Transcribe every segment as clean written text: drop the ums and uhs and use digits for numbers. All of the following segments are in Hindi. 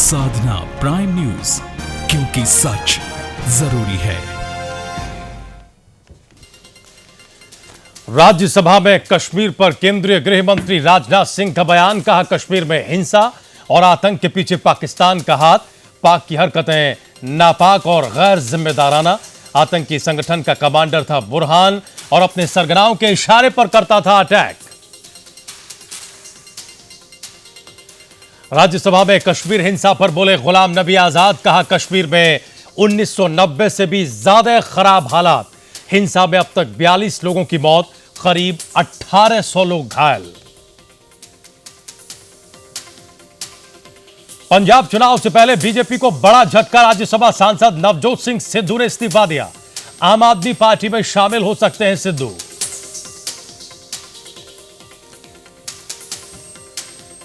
साधना प्राइम न्यूज, क्योंकि सच जरूरी है। राज्यसभा में कश्मीर पर केंद्रीय गृह मंत्री राजनाथ सिंह का बयान। कहा, कश्मीर में हिंसा और आतंक के पीछे पाकिस्तान का हाथ। पाक की हरकतें नापाक और गैर जिम्मेदाराना। आतंकी संगठन का कमांडर था बुरहान और अपने सरगनाओं के इशारे पर करता था अटैक। राज्यसभा में कश्मीर हिंसा पर बोले गुलाम नबी आजाद। कहा, कश्मीर में 1990 से भी ज्यादा खराब हालात। हिंसा में अब तक 42 लोगों की मौत, करीब 1800 लोग घायल। पंजाब चुनाव से पहले बीजेपी को बड़ा झटका। राज्यसभा सांसद नवजोत सिंह सिद्धू ने इस्तीफा दिया। आम आदमी पार्टी में शामिल हो सकते हैं सिद्धू।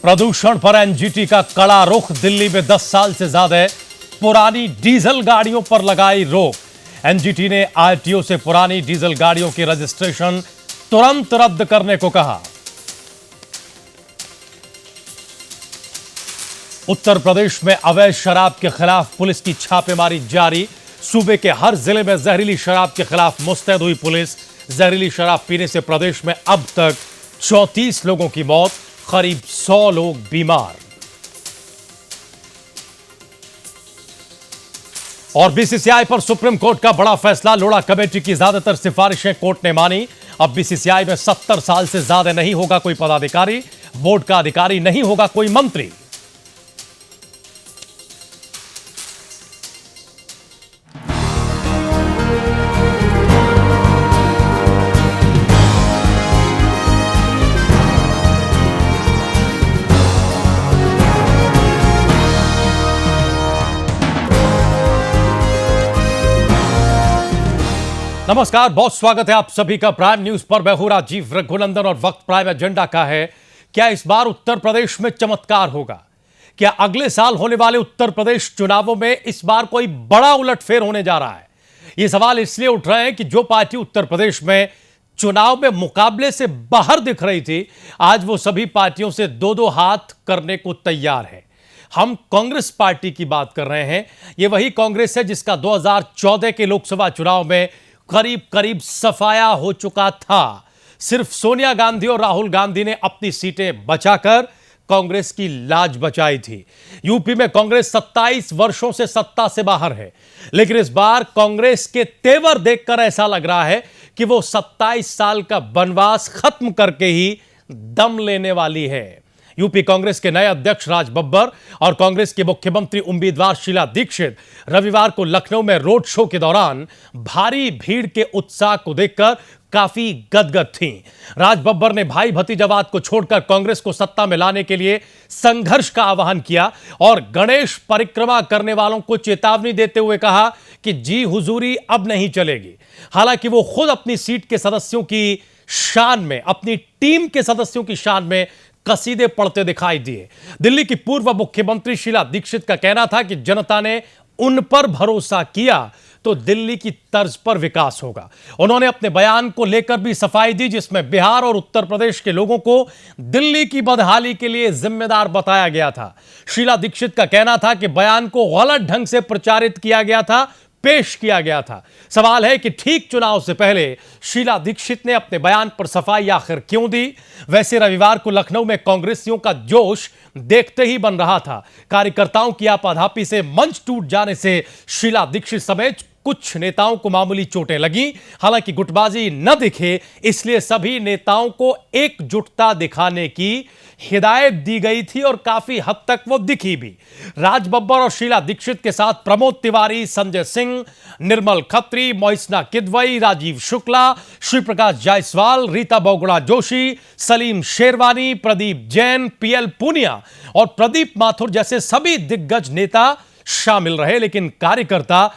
प्रदूषण पर एनजीटी का कड़ा रुख। दिल्ली में 10 साल से ज्यादा पुरानी डीजल गाड़ियों पर लगाई रोक। एनजीटी ने आरटीओ से पुरानी डीजल गाड़ियों की रजिस्ट्रेशन तुरंत रद्द करने को कहा। उत्तर प्रदेश में अवैध शराब के खिलाफ पुलिस की छापेमारी जारी। सूबे के हर जिले में जहरीली शराब के खिलाफ मुस्तैद हुई पुलिस। जहरीली शराब पीने से प्रदेश में अब तक 34 लोगों की मौत, करीब 100 लोग बीमार। और बीसीसीआई पर सुप्रीम कोर्ट का बड़ा फैसला। लोढ़ा कमेटी की ज्यादातर सिफारिशें कोर्ट ने मानी। अब बीसीसीआई में 70 साल से ज्यादा नहीं होगा कोई पदाधिकारी। बोर्ड का अधिकारी नहीं होगा कोई मंत्री। नमस्कार, बहुत स्वागत है आप सभी का प्राइम न्यूज पर। मैं हूं राजीव रघुनंदन और वक्त प्राइम एजेंडा का है। क्या इस बार उत्तर प्रदेश में चमत्कार होगा? क्या अगले साल होने वाले उत्तर प्रदेश चुनावों में इस बार कोई बड़ा उलटफेर होने जा रहा है? ये सवाल इसलिए उठ रहे हैं कि जो पार्टी उत्तर प्रदेश में चुनाव में मुकाबले से बाहर दिख रही थी, आज वो सभी पार्टियों से दो दो हाथ करने को तैयार है। हम कांग्रेस पार्टी की बात कर रहे हैं। ये वही कांग्रेस है जिसका 2014 के लोकसभा चुनाव में करीब करीब सफाया हो चुका था। सिर्फ सोनिया गांधी और राहुल गांधी ने अपनी सीटें बचाकर कांग्रेस की लाज बचाई थी। यूपी में कांग्रेस 27 वर्षों से सत्ता से बाहर है, लेकिन इस बार कांग्रेस के तेवर देखकर ऐसा लग रहा है कि वो 27 साल का वनवास खत्म करके ही दम लेने वाली है। यूपी कांग्रेस के नए अध्यक्ष राज बब्बर और कांग्रेस के मुख्यमंत्री उम्मीदवार शीला दीक्षित रविवार को लखनऊ में रोड शो के दौरान भारी भीड़ के उत्साह को देखकर काफी गदगद थीं। राज बब्बर ने भाई भतीजावाद को छोड़कर कांग्रेस को सत्ता में लाने के लिए संघर्ष का आह्वान किया और गणेश परिक्रमा करने वालों को चेतावनी देते हुए कहा कि जी हुजूरी अब नहीं चलेगी। हालांकि वो खुद अपनी सीट के सदस्यों की शान में, अपनी टीम के सदस्यों की शान में कसीदे पढ़ते दिखाई दिए। दिल्ली की पूर्व मुख्यमंत्री शीला दीक्षित का कहना था कि जनता ने उन पर भरोसा किया तो दिल्ली की तर्ज पर विकास होगा। उन्होंने अपने बयान को लेकर भी सफाई दी, जिसमें बिहार और उत्तर प्रदेश के लोगों को दिल्ली की बदहाली के लिए जिम्मेदार बताया गया था। शीला दीक्षित का कहना था कि बयान को गलत ढंग से प्रचारित किया गया था, पेश किया गया था। सवाल है कि ठीक चुनाव से पहले शीला दीक्षित ने अपने बयान पर सफाई आखिर क्यों दी? वैसे रविवार को लखनऊ में कांग्रेसियों का जोश देखते ही बन रहा था। कार्यकर्ताओं की आपाधापी से मंच टूट जाने से शीला दीक्षित समेत कुछ नेताओं को मामूली चोटें लगी। हालांकि गुटबाजी न दिखे, इसलिए सभी नेताओं को एकजुटता दिखाने की हिदायत दी गई थी और काफी हद तक वो दिखी भी। राज बब्बर और शीला दीक्षित के साथ प्रमोद तिवारी, संजय सिंह, निर्मल खत्री, मोइसना किदवई, राजीव शुक्ला, श्री प्रकाश जायसवाल, रीता बोगड़ा जोशी, सलीम शेरवानी, प्रदीप जैन, पीएल पूनिया और प्रदीप माथुर जैसे सभी दिग्गज नेता शामिल रहे। लेकिन कार्यकर्ता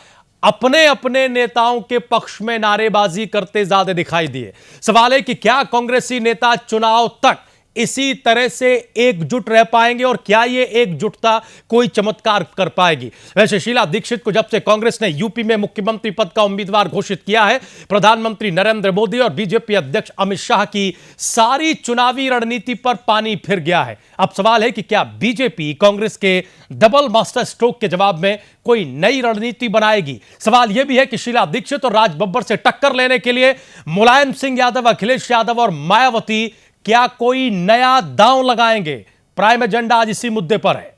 अपने अपने नेताओं के पक्ष में नारेबाजी करते ज्यादा दिखाई दिए। सवाल है कि क्या कांग्रेसी नेता चुनाव तक इसी तरह से एकजुट रह पाएंगे और क्या ये एकजुटता कोई चमत्कार कर पाएगी? वैसे शीला दीक्षित को जब से कांग्रेस ने यूपी में मुख्यमंत्री पद का उम्मीदवार घोषित किया है, प्रधानमंत्री नरेंद्र मोदी और बीजेपी अध्यक्ष अमित शाह की सारी चुनावी रणनीति पर पानी फिर गया है। अब सवाल है कि क्या बीजेपी कांग्रेस के डबल मास्टर स्ट्रोक के जवाब में कोई नई रणनीति बनाएगी? सवाल यह भी है कि शीला दीक्षित और राज बब्बर से टक्कर लेने के लिए मुलायम सिंह यादव, अखिलेश यादव और मायावती क्या कोई नया दांव लगाएंगे? प्राइम एजेंडा आज इसी मुद्दे पर है।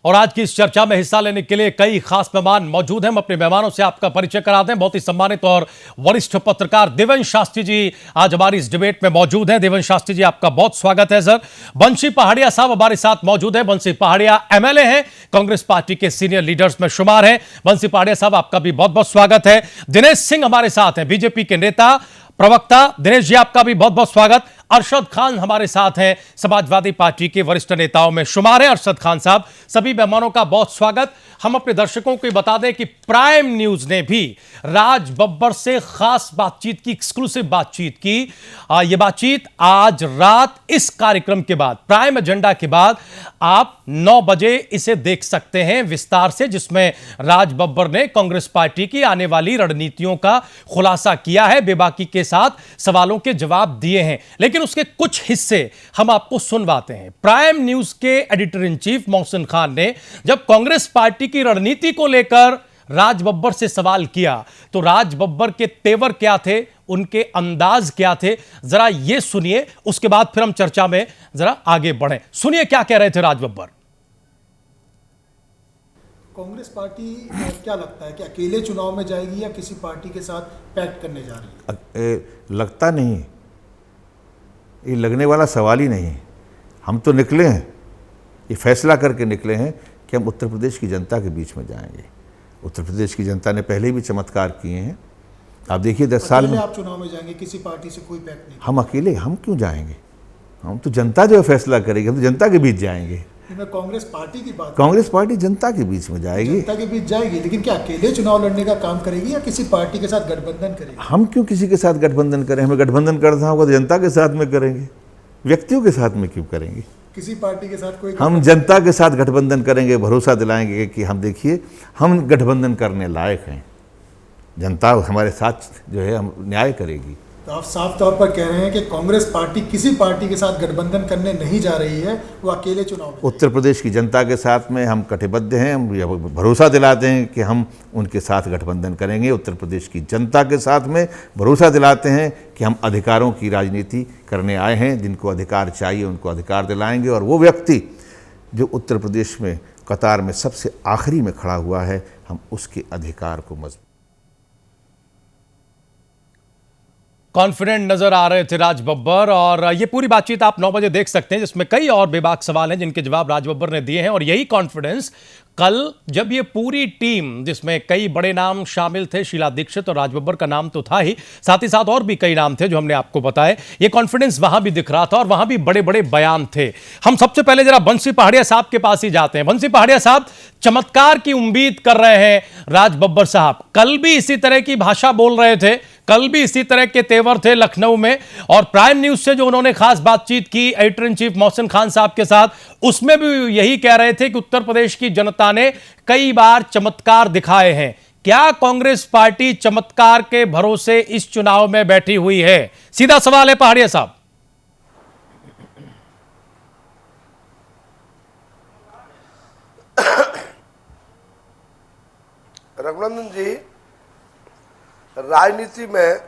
और आज की इस चर्चा में हिस्सा लेने के लिए कई खास मेहमान मौजूद हैं। हम अपने मेहमानों से आपका परिचय करा दें। बहुत ही सम्मानित और वरिष्ठ पत्रकार देवेंद्र शास्त्री जी आज हमारी इस डिबेट में मौजूद हैं। देवेंद्र शास्त्री जी, आपका बहुत स्वागत है सर। बंशी पहाड़िया साहब हमारे साथ मौजूद हैं। बंशी पहाड़िया एमएलए हैं, कांग्रेस पार्टी के सीनियर लीडर्स में शुमार हैं। बंशी पहाड़िया साहब, आपका भी बहुत बहुत स्वागत है। दिनेश सिंह हमारे साथ हैं, बीजेपी के नेता, प्रवक्ता। दिनेश जी, आपका भी बहुत बहुत स्वागत। अरशद खान हमारे साथ हैं, समाजवादी पार्टी के वरिष्ठ नेताओं में शुमार हैं अरशद खान साहब। सभी मेहमानों का बहुत स्वागत। हम अपने दर्शकों को बता दें कि प्राइम न्यूज ने भी राज बब्बर से खास बातचीत की, एक्सक्लूसिव बातचीत की। यह बातचीत आज रात इस कार्यक्रम के बाद, प्राइम एजेंडा के बाद आप 9 बजे इसे देख सकते हैं विस्तार से, जिसमें राज बब्बर ने कांग्रेस पार्टी की आने वाली रणनीतियों का खुलासा किया है, बेबाकी के साथ सवालों के जवाब दिए हैं। लेकिन उसके कुछ हिस्से हम आपको सुनवाते हैं। प्राइम न्यूज के editor in chief Mohsin Khan ने जब कांग्रेस पार्टी की रणनीति को लेकर राज बब्बर से सवाल किया तो राज बब्बर के तेवर क्या थे, उनके अंदाज क्या थे, जरा यह सुनिए। उसके बाद फिर हम चर्चा में जरा आगे बढ़ें। सुनिए क्या कह रहे थे राज बब्बर। कांग्रेस पार्टी क्या लगता है कि अकेले चुनाव में जाएगी या किसी पार्टी के साथ पैक्ट करने जा रही है? लगता नहीं, ये लगने वाला सवाल ही नहीं है। हम तो निकले हैं, ये फैसला करके निकले हैं कि हम उत्तर प्रदेश की जनता के बीच में जाएंगे। उत्तर प्रदेश की जनता ने पहले भी चमत्कार किए हैं। आप देखिए 10 साल में आप चुनाव में जाएंगे, किसी पार्टी से कोई पैक्ट नहीं? हम अकेले, हम क्यों जाएंगे? हम तो जनता जो है फैसला करेगी, हम तो जनता के बीच जाएंगे। मैं कांग्रेस पार्टी की बात, कांग्रेस पार्टी जनता के बीच में जाएगी, जनता के बीच जाएगी, लेकिन क्या अकेले चुनाव लड़ने का काम करेगी या किसी पार्टी के साथ गठबंधन करेगी? हम क्यों किसी के साथ गठबंधन करें? हमें गठबंधन करना होगा तो जनता के साथ में करेंगे, व्यक्तियों के साथ में क्यों करेंगे? किसी पार्टी के साथ कोई, हम जनता के साथ गठबंधन करेंगे, भरोसा दिलाएंगे कि हम देखिए हम गठबंधन करने लायक हैं, जनता हमारे साथ जो है हम न्याय करेगी। तो आप साफ तौर पर कह रहे हैं कि कांग्रेस पार्टी किसी पार्टी के साथ गठबंधन करने नहीं जा रही है, वो अकेले चुनाव में। उत्तर प्रदेश की जनता के साथ में हम कटिबद्ध हैं, हम भरोसा दिलाते हैं कि हम उनके साथ गठबंधन करेंगे। उत्तर प्रदेश की जनता के साथ में भरोसा दिलाते हैं कि हम अधिकारों की राजनीति करने आए हैं, जिनको अधिकार चाहिए उनको अधिकार दिलाएंगे, और वो व्यक्ति जो उत्तर प्रदेश में कतार में सबसे आखिरी में खड़ा हुआ है, हम उसके अधिकार को मजबूत। कॉन्फिडेंट नजर आ रहे थे राज बब्बर, और ये पूरी बातचीत आप 9 बजे देख सकते हैं, जिसमें कई और बेबाक सवाल हैं जिनके जवाब राज बब्बर ने दिए हैं। और यही कॉन्फिडेंस कल जब ये पूरी टीम, जिसमें कई बड़े नाम शामिल थे, शीला दीक्षित और राज बब्बर का नाम तो था ही, साथ ही साथ और भी कई नाम थे जो हमने आपको बताए, ये कॉन्फिडेंस वहां भी दिख रहा था और वहां भी बड़े बड़े बयान थे। हम सबसे पहले जरा बंशी पहाड़िया साहब के पास ही जाते हैं। बंशी पहाड़िया साहब, चमत्कार की उम्मीद कर रहे हैं राज बब्बर साहब। कल भी इसी तरह की भाषा बोल रहे थे, कल भी इसी तरह के तेवर थे लखनऊ में, और प्राइम न्यूज से जो उन्होंने खास बातचीत की editor in chief Mohsin Khan साहब के साथ, उसमें भी यही कह रहे थे कि उत्तर प्रदेश की जनता ने कई बार चमत्कार दिखाए हैं। क्या कांग्रेस पार्टी चमत्कार के भरोसे इस चुनाव में बैठी हुई है? सीधा सवाल है पहाड़िया साहब। रघुनंदन जी, राजनीति में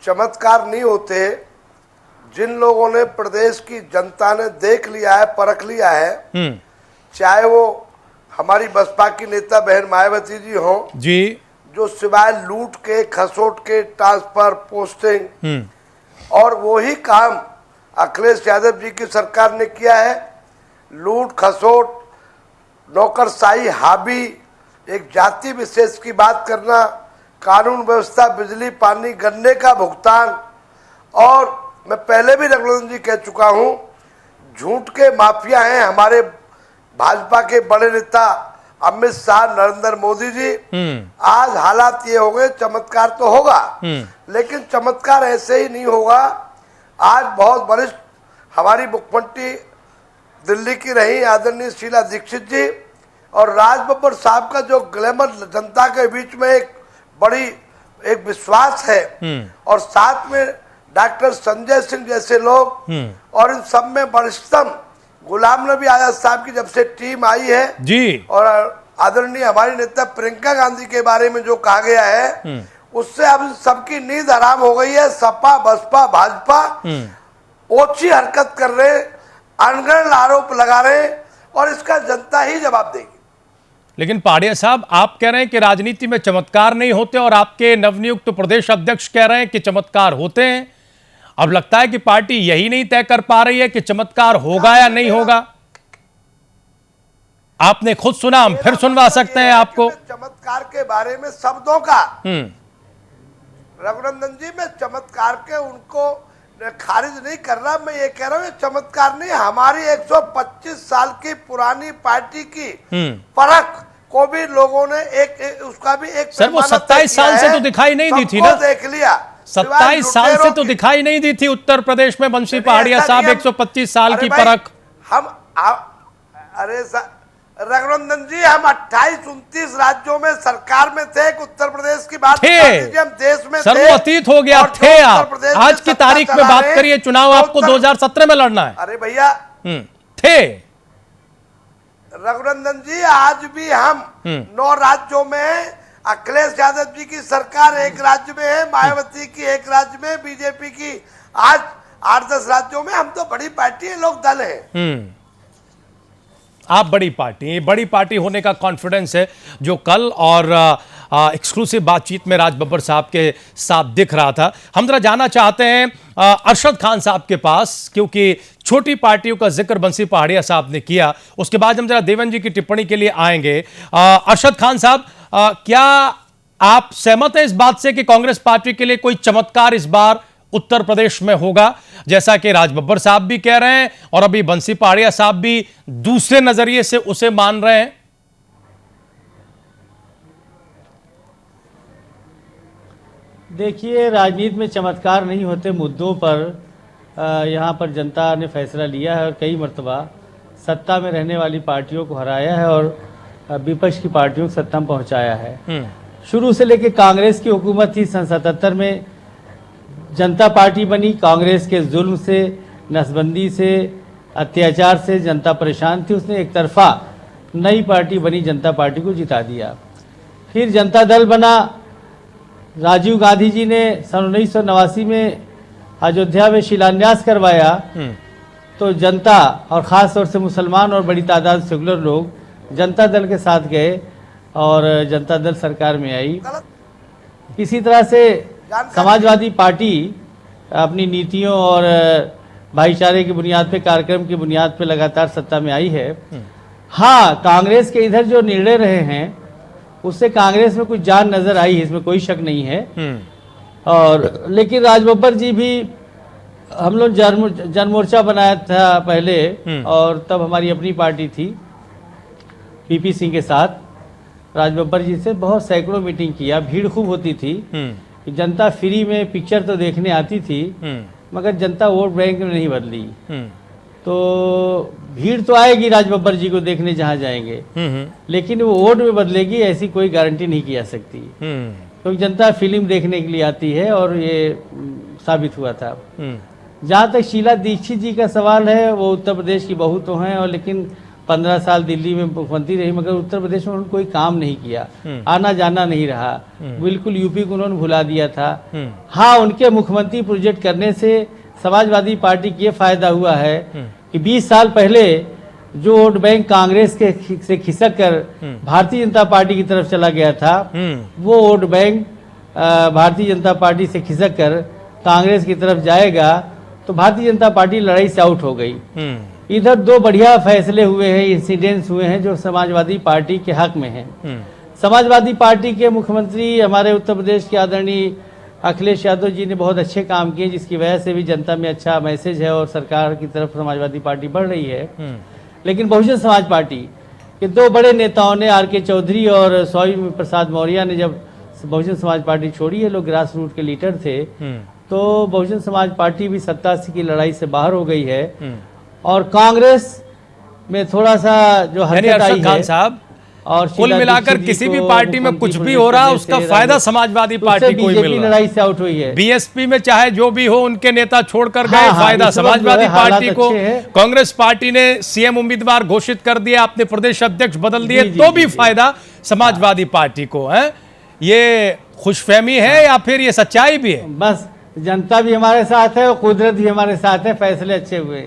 चमत्कार नहीं होते। जिन लोगों ने प्रदेश की जनता ने देख लिया है, परख लिया है, चाहे वो हमारी बसपा की नेता बहन मायावती जी हो जी, जो सिवाय लूट के, खसोट के, ट्रांसफर, पोस्टिंग और वही काम अखिलेश यादव जी की सरकार ने किया है। लूट खसोट, नौकरशाही, हावी, एक जाति विशेष की बात करना, कानून व्यवस्था, बिजली, पानी, गन्ने का भुगतान, और मैं पहले भी रघुनंदन जी कह चुका हूं, झूठ के माफिया हैं हमारे भाजपा के बड़े नेता अमित शाह, नरेंद्र मोदी जी। आज हालात ये हो गए, चमत्कार तो होगा, लेकिन चमत्कार ऐसे ही नहीं होगा। आज बहुत वरिष्ठ हमारी मुख्यमंत्री दिल्ली की रही आदरणीय शीला दीक्षित जी और राज बब्बर साहब का जो ग्लैमर जनता के बीच में एक विश्वास है, और साथ में डॉक्टर संजय सिंह जैसे लोग, और इन सब में वरिष्ठतम गुलाम नबी आजाद साहब की जब से टीम आई है जी, और आदरणीय हमारी नेता प्रियंका गांधी के बारे में जो कहा गया है, उससे अब सबकी नींद हराम हो गई है। सपा, बसपा, भाजपा ओछी हरकत कर रहे, अनगढ़ आरोप लगा रहे, और इसका जनता ही जवाब देगी। लेकिन पहाड़िया साहब, आप कह रहे हैं कि राजनीति में चमत्कार नहीं होते, और आपके नवनियुक्त प्रदेश अध्यक्ष कह रहे हैं कि चमत्कार होते हैं। अब लगता है कि पार्टी यही नहीं तय कर पा रही है कि चमत्कार होगा या नहीं होगा। आपने खुद सुना, हम फिर सुनवा सकते हैं आपको। चमत्कार के बारे में शब्दों का रघुनंदन जी, मैं चमत्कार के उनको खारिज नहीं कर रहा, मैं ये कह रहा हूँ चमत्कार नहीं, हमारी 125 साल की पुरानी पार्टी की परख को भी लोगों ने उसका भी एक सर, वो 27 साल से तो दिखाई नहीं दी थी ना, देख लिया। 27 साल से तो दिखाई नहीं दी थी उत्तर प्रदेश में बंसी पहाड़िया साहब 125 साल की परख। अरे रघुनंदन जी, हम 28-29 राज्यों में सरकार में थे, उत्तर प्रदेश की बात थे, हम देश में सर, वो अतीत हो गया, थे आप। आज की तारीख में बात करिए, चुनाव आपको 2017 में लड़ना है। अरे भैया, थे रघुनंदन जी, आज भी हम 9 राज्यों में, अखिलेश यादव जी की सरकार एक राज्य में है, मायावती की एक राज्य में, बीजेपी की आज 8-10 राज्यों में। हम तो बड़ी पार्टी है, लोक दल है। आप बड़ी पार्टी होने का कॉन्फिडेंस है, जो कल और एक्सक्लूसिव बातचीत में राज बब्बर साहब के साथ दिख रहा था। हम जरा जाना चाहते हैं अरशद खान साहब के पास, क्योंकि छोटी पार्टियों का जिक्र बंसी पहाड़िया साहब ने किया। उसके बाद हम जरा देवेंद्र जी की टिप्पणी के लिए आएंगे। अरशद खान साहब, क्या आप सहमत हैं इस बात से कि कांग्रेस पार्टी के लिए कोई चमत्कार इस बार उत्तर प्रदेश में होगा, जैसा कि राज बब्बर साहब भी कह रहे हैं और अभी बंसी पहाड़िया साहब भी दूसरे नजरिए से उसे मान रहे हैं? देखिए, राजनीति में चमत्कार नहीं होते। मुद्दों पर यहाँ पर जनता ने फैसला लिया है और कई मर्तबा सत्ता में रहने वाली पार्टियों को हराया है और विपक्ष की पार्टियों को सत्ता में पहुँचाया है। शुरू से लेकर कांग्रेस की हुकूमत थी, सन 77 में जनता पार्टी बनी। कांग्रेस के जुल्म से, नसबंदी से, अत्याचार से जनता परेशान थी। उसने एक तरफा नई पार्टी बनी, जनता पार्टी को जिता दिया। फिर जनता दल बना। राजीव गांधी जी ने सन 1989 में अयोध्या में शिलान्यास करवाया, तो जनता और ख़ास तौर से मुसलमान और बड़ी तादाद सेकुलर लोग जनता दल के साथ गए और जनता दल सरकार में आई। इसी तरह से समाजवादी पार्टी अपनी नीतियों और भाईचारे की बुनियाद पे, कार्यक्रम की बुनियाद पे लगातार सत्ता में आई है। हाँ, कांग्रेस के इधर जो निर्णय रहे हैं उससे कांग्रेस में कुछ जान नजर आई, इसमें कोई शक नहीं है। और लेकिन राज बब्बर जी भी, हम लोग जन मोर्चा बनाया था पहले, और तब हमारी अपनी पार्टी थी पीपी सिंह के साथ। राज बब्बर जी से बहुत सैकड़ों मीटिंग किया, भीड़ खूब होती थी कि जनता फ्री में पिक्चर तो देखने आती थी, मगर जनता वोट बैंक में नहीं बदली। तो भीड़ तो आएगी राज बब्बर जी को देखने जहाँ जाएंगे, लेकिन वो वोट में बदलेगी ऐसी कोई गारंटी नहीं की जा सकती, क्योंकि जनता फिल्म देखने के लिए आती है और ये साबित हुआ था। जहाँ तक शीला दीक्षित जी का सवाल है, वो उत्तर प्रदेश की बहू तो हैं, और लेकिन 15 साल दिल्ली में मुख्यमंत्री रही, मगर उत्तर प्रदेश में उन्होंने कोई काम नहीं किया, आना जाना नहीं रहा, बिल्कुल यूपी को उन्होंने भुला दिया था। हाँ, उनके मुख्यमंत्री प्रोजेक्ट करने से समाजवादी पार्टी को ये फायदा हुआ है कि 20 साल पहले जो वोट बैंक कांग्रेस के से खिसक कर भारतीय जनता पार्टी की तरफ चला गया था, वो vote bank Bharatiya Janata party से खिसक कर कांग्रेस की तरफ जाएगा, तो भारतीय जनता पार्टी लड़ाई से आउट हो गई। इधर 2 बढ़िया फैसले हुए हैं, इंसिडेंट्स हुए हैं जो समाजवादी पार्टी के हक में हैं। समाजवादी पार्टी के मुख्यमंत्री हमारे उत्तर प्रदेश के आदरणीय अखिलेश यादव जी ने बहुत अच्छे काम किए, जिसकी वजह से भी जनता में अच्छा मैसेज है और सरकार की तरफ समाजवादी पार्टी बढ़ रही है। लेकिन बहुजन समाज पार्टी के दो बड़े नेताओं ने, आर के चौधरी और स्वामी प्रसाद मौर्य ने, जब बहुजन समाज पार्टी छोड़ी है, लोग ग्रास रूट के लीडर थे, तो बहुजन समाज पार्टी भी 87 की लड़ाई से बाहर हो गई है और कांग्रेस में थोड़ा सा जो हरकत आई खान है साहब, और कुल मिलाकर किसी भी पार्टी में कुछ भी हो रहा है उसका फायदा समाजवादी पार्टी को ही मिल रहा है। लड़ाई से आउट हुई है। बीएसपी में चाहे जो भी हो, उनके नेता छोड़कर गए, फायदा इस वक्त समाजवादी जो है पार्टी को। हालात अच्छे हैं। कांग्रेस पार्टी ने सीएम उम्मीदवार घोषित कर दिया, अपने प्रदेश अध्यक्ष बदल दिए, तो भी फायदा समाजवादी पार्टी को है। ये खुशफहमी है या फिर ये सच्चाई भी है? बस जनता भी हमारे साथ है और कुदरत भी हमारे साथ है, फैसले अच्छे हुए।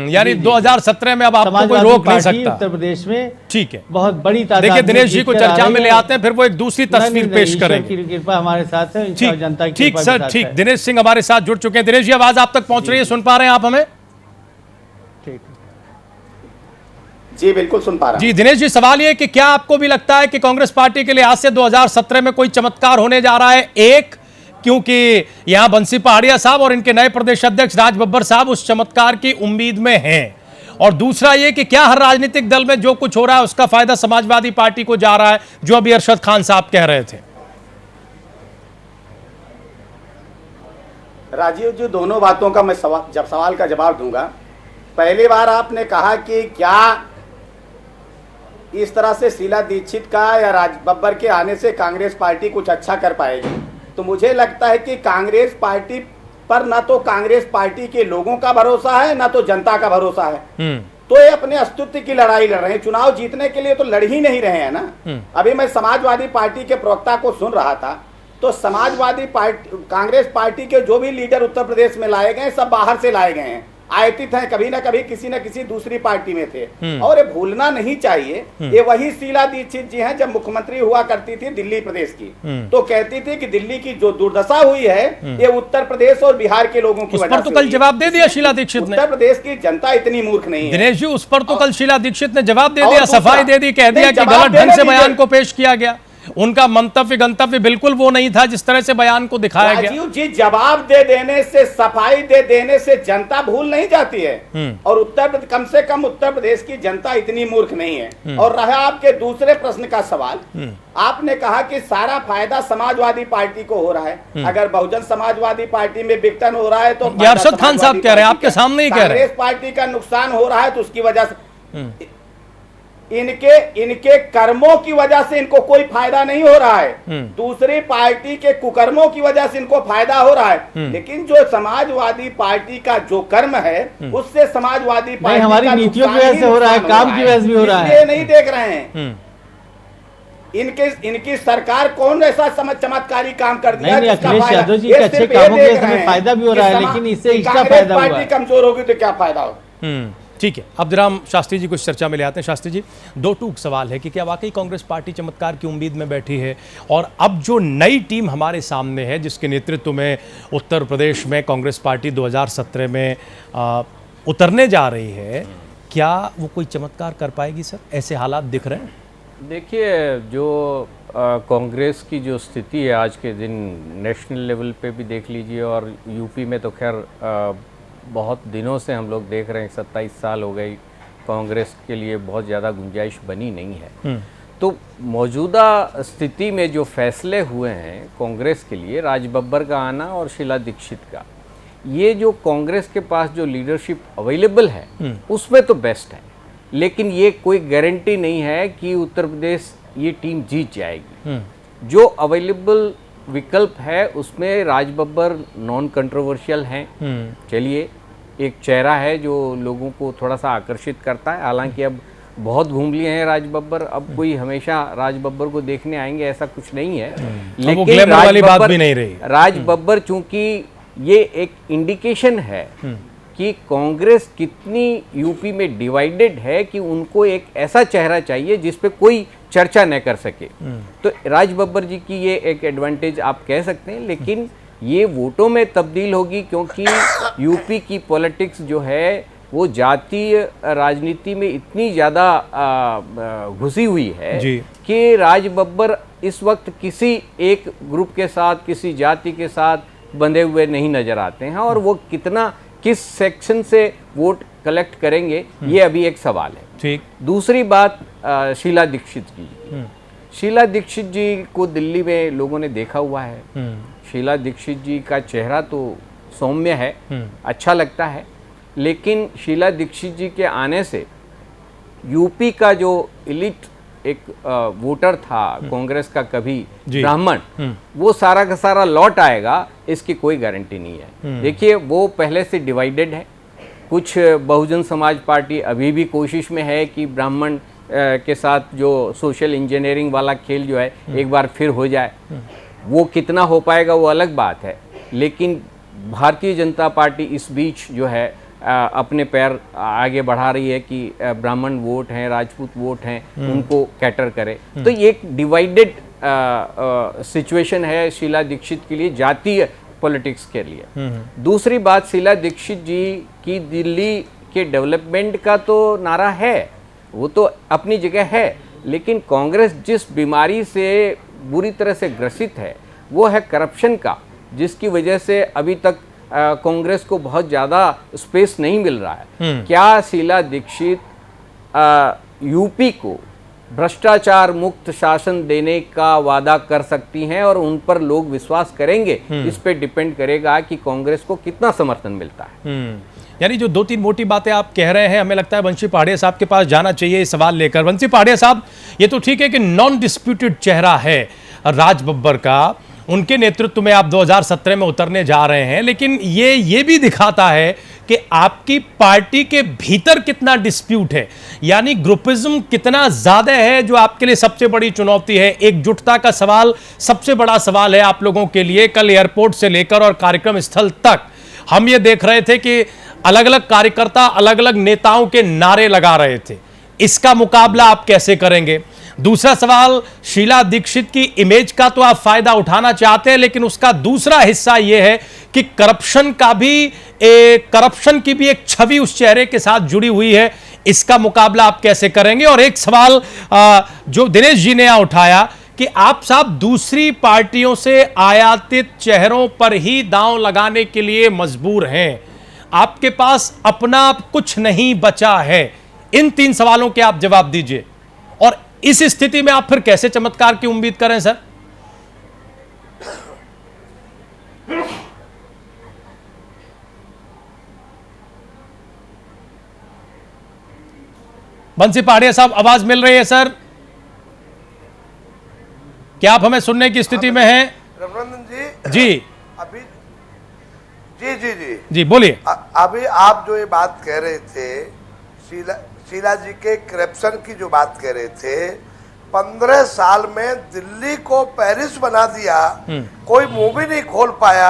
यानी 2017 में अब आपको कोई समाजवादी रोक नहीं पार्टी सकता। उत्तर प्रदेश में ठीक है, बहुत बड़ी तादाद देखिए में दिनेश जी को जीत कर आ चर्चा में रही ले है। आते हैं, फिर वो एक दूसरी तस्वीर पेश ईश्वर करेंगे। की कृपा हमारे साथ है, ठीक, जनता की ठीक कृपा सर, के साथ ठीक। है। दिनेश सिंह हमारे साथ जुड़ चुके हैं। दिनेश जी, आवाज आप तक पहुंच रही है? सुन पा रहे हैं आप हमें? जी बिल्कुल सुन पा रहा हूं। जी दिनेश जी, सवाल ये कि क्या आपको भी लगता है कि कांग्रेस पार्टी के लिए आज से 2017 में कोई चमत्कार होने जा रहा है? एक, क्योंकि यहां बंसी पहाड़िया साहब और इनके नए प्रदेश अध्यक्ष राज बब्बर साहब उस चमत्कार की उम्मीद में हैं, और दूसरा ये कि क्या हर राजनीतिक दल में जो कुछ हो रहा है उसका फायदा समाजवादी पार्टी को जा रहा है, जो अभी अरशद खान साहब कह रहे थे? राजीव जी, दोनों बातों का मैं सवाल का जवाब दूंगा। पहली बार आपने कहा कि क्या इस तरह से शीला दीक्षित का या राज बब्बर के आने से कांग्रेस पार्टी कुछ अच्छा कर पाएगी, तो मुझे लगता है कि कांग्रेस पार्टी पर ना तो कांग्रेस पार्टी के लोगों का भरोसा है, ना तो जनता का भरोसा है। तो ये अपने अस्तित्व की लड़ाई लड़ रहे हैं। चुनाव जीतने के लिए तो लड़ ही नहीं रहे हैं ना। अभी मैं समाजवादी पार्टी के प्रवक्ता को सुन रहा था, तो समाजवादी पार्टी, कांग्रेस पार्टी के जो भी लीडर उत्तर प्रदेश में लाए गए, सब बाहर से लाए गए हैं, आयतित हैं, कभी ना कभी किसी न किसी दूसरी पार्टी में थे। और ये भूलना नहीं चाहिए, ये वही शीला दीक्षित जी हैं, जब मुख्यमंत्री हुआ करती थी दिल्ली प्रदेश की, तो कहती थी कि दिल्ली की जो दुर्दशा हुई है ये उत्तर प्रदेश और बिहार के लोगों की वजह से। तो कल जवाब दे दिया शीला दीक्षित ने। उत्तर प्रदेश की जनता इतनी मूर्ख नहीं है दिनेश जी, उस पर तो कल शीला दीक्षित ने जवाब दे दिया, दूसरा- सफाई दे दी, कह दिया कि जवाब गलत ढंग से देने बयान दीजिए। को पेश किया गया। उनका मंतव्य गंतव्य बिल्कुल वो नहीं था जिस तरह से बयान को दिखाया गया। राजीव जी, जवाब दे देने से, सफाई दे देने से जनता भूल नहीं जाती है। और कम से कम उत्तर प्रदेश की जनता इतनी मूर्ख नहीं है। और रहा आपके दूसरे प्रश्न का सवाल, आपने कहा कि सारा फायदा समाजवादी पार्टी को हो रहा है। अगर बहुजन समाजवादी पार्टी में विघटन हो रहा है तो ये अरशद खान साहब कह रहे हैं, आपके सामने ही कह रहे हैं। कांग्रेस पार्टी का नुकसान हो रहा है तो उसकी वजह से इनके कर्मों की वजह से इनको कोई फायदा नहीं हो रहा है। दूसरी पार्टी के कुकर्मों की वजह से इनको फायदा हो रहा है। लेकिन जो समाजवादी पार्टी का जो कर्म है उससे समाजवादी पार्टी हमारी का नीतियों की नुकसान वजह से हो रहा है, काम की वजह से भी हो रहा है। इसलिए नहीं देख रहे हैं। इनकी सरकार कौन ऐसा चमत्कारी काम कर दिया नहीं, जिसका अखिलेश फायदा- यादव जी ये के अच्छे सिर्फ ये कामों की देख वजह से रहे हैं फायदा भी हो कि रहा है, लेकिन इससे कि इसका कांग्रेस फायदा हुआ पार्टी है। कमजोर होगी तो क्या फायदा हो। ठीक है, अब्दुर्रहमान शास्त्री जी कुछ चर्चा में ले आते हैं। शास्त्री जी, दो टूक सवाल है कि क्या वाकई कांग्रेस पार्टी चमत्कार की उम्मीद में बैठी है, और अब जो नई टीम हमारे सामने है जिसके नेतृत्व में उत्तर प्रदेश में कांग्रेस पार्टी 2017 में उतरने जा रही है, क्या वो कोई चमत्कार कर पाएगी सर? ऐसे हालात दिख रहे हैं? देखिए, जो कांग्रेस की जो स्थिति है आज के दिन, नेशनल लेवल पे भी देख लीजिए और यूपी में तो खैर बहुत दिनों से हम लोग देख रहे हैं, 27 साल हो गई, कांग्रेस के लिए बहुत ज़्यादा गुंजाइश बनी नहीं है। तो मौजूदा स्थिति में जो फैसले हुए हैं कांग्रेस के लिए, राज बब्बर का आना और शीला दीक्षित का, ये जो कांग्रेस के पास जो लीडरशिप अवेलेबल है उसमें तो बेस्ट है, लेकिन ये कोई गारंटी नहीं है कि उत्तर प्रदेश ये टीम जीत जाएगी। जो अवेलेबल विकल्प है उसमें राज बब्बर नॉन कंट्रोवर्शियल हैं। चलिए, एक चेहरा है जो लोगों को थोड़ा सा आकर्षित करता है। हालांकि अब बहुत घूम लिए हैं राज बब्बर, अब कोई हमेशा राज बब्बर को देखने आएंगे ऐसा कुछ नहीं है। लेकिन ग्लैमर वाली बात भी नहीं रही। राज बब्बर चूंकि ये एक इंडिकेशन है कि कांग्रेस कितनी यूपी में डिवाइडेड है कि उनको एक ऐसा चेहरा चाहिए जिस पे कोई चर्चा न कर सके। तो राज बब्बर जी की ये एक एडवांटेज आप कह सकते हैं, लेकिन ये वोटों में तब्दील होगी क्योंकि यूपी की पॉलिटिक्स जो है वो जातीय राजनीति में इतनी ज़्यादा घुसी हुई है जी। कि राज बब्बर इस वक्त किसी एक ग्रुप के साथ, किसी जाति के साथ बंधे हुए नहीं नजर आते हैं, और वो किस सेक्शन से वोट कलेक्ट करेंगे ये अभी एक सवाल है। ठीक। दूसरी बात, शीला दीक्षित जी, शीला दीक्षित जी को दिल्ली में लोगों ने देखा हुआ है। शीला दीक्षित जी का चेहरा तो सौम्य है, अच्छा लगता है, लेकिन शीला दीक्षित जी के आने से यूपी का जो इलिट एक वोटर था कांग्रेस का, कभी ब्राह्मण, वो सारा का सारा लौट आएगा, इसकी कोई गारंटी नहीं है। देखिए, वो पहले से डिवाइडेड है। कुछ बहुजन समाज पार्टी अभी भी कोशिश में है कि ब्राह्मण के साथ जो सोशल इंजीनियरिंग वाला खेल जो है एक बार फिर हो जाए। वो कितना हो पाएगा वो अलग बात है, लेकिन भारतीय जनता पार्टी इस बीच जो है अपने पैर आगे बढ़ा रही है कि ब्राह्मण वोट हैं, राजपूत वोट हैं, उनको कैटर करे। तो ये एक डिवाइडेड सिचुएशन है शीला दीक्षित के लिए, जातीय पॉलिटिक्स के लिए। दूसरी बात, शीला दीक्षित जी की दिल्ली के डेवलपमेंट का तो नारा है, वो तो अपनी जगह है, लेकिन कांग्रेस जिस बीमारी से बुरी तरह से ग्रसित है वो है करप्शन का, जिसकी वजह से अभी तक कांग्रेस को बहुत ज़्यादा स्पेस नहीं मिल रहा है। क्या शीला दीक्षित यूपी को भ्रष्टाचार मुक्त शासन देने का वादा कर सकती हैं और उन पर लोग विश्वास करेंगे? इस पे डिपेंड करेगा कि कांग्रेस को कितना समर्थन मिलता है। यानी जो 2-3 मोटी बातें आप कह रहे हैं, हमें लगता है वंशी पहाड़िया साहब के पास जाना चाहिए इस सवाल लेकर। वंशी पहाड़िया साहब, ये तो ठीक है कि नॉन डिस्प्यूटेड चेहरा है राज बब्बर का, उनके नेतृत्व में आप 2017 में उतरने जा रहे हैं, लेकिन ये भी दिखाता है कि आपकी पार्टी के भीतर कितना डिस्प्यूट है, यानी ग्रुपिज्म कितना ज्यादा है, जो आपके लिए सबसे बड़ी चुनौती है। एकजुटता का सवाल सबसे बड़ा सवाल है आप लोगों के लिए। कल एयरपोर्ट से लेकर और कार्यक्रम स्थल तक हम ये देख रहे थे कि अलग अलग कार्यकर्ता अलग अलग नेताओं के नारे लगा रहे थे। इसका मुकाबला आप कैसे करेंगे? दूसरा सवाल, शीला दीक्षित की इमेज का तो आप फायदा उठाना चाहते हैं, लेकिन उसका दूसरा हिस्सा यह है कि करप्शन की भी एक छवि उस चेहरे के साथ जुड़ी हुई है। इसका मुकाबला आप कैसे करेंगे? और एक सवाल जो दिनेश जी ने यहां उठाया कि आप साहब दूसरी पार्टियों से आयातित चेहरों पर ही दांव लगाने के लिए मजबूर हैं, आपके पास अपना कुछ नहीं बचा है। इन 3 सवालों के आप जवाब दीजिए, और इस स्थिति में आप फिर कैसे चमत्कार की उम्मीद करें सर? बंसी पहाड़िया साहब, आवाज मिल रही है सर? क्या आप हमें सुनने की स्थिति में हैं? रघुनंदन जी जी अभी जी जी जी जी बोलिए। अभी आप जो ये बात कह रहे थे, शीला जी के करप्शन की जो बात कह रहे थे, 15 साल में दिल्ली को पेरिस बना दिया, कोई मुंह भी नहीं खोल पाया।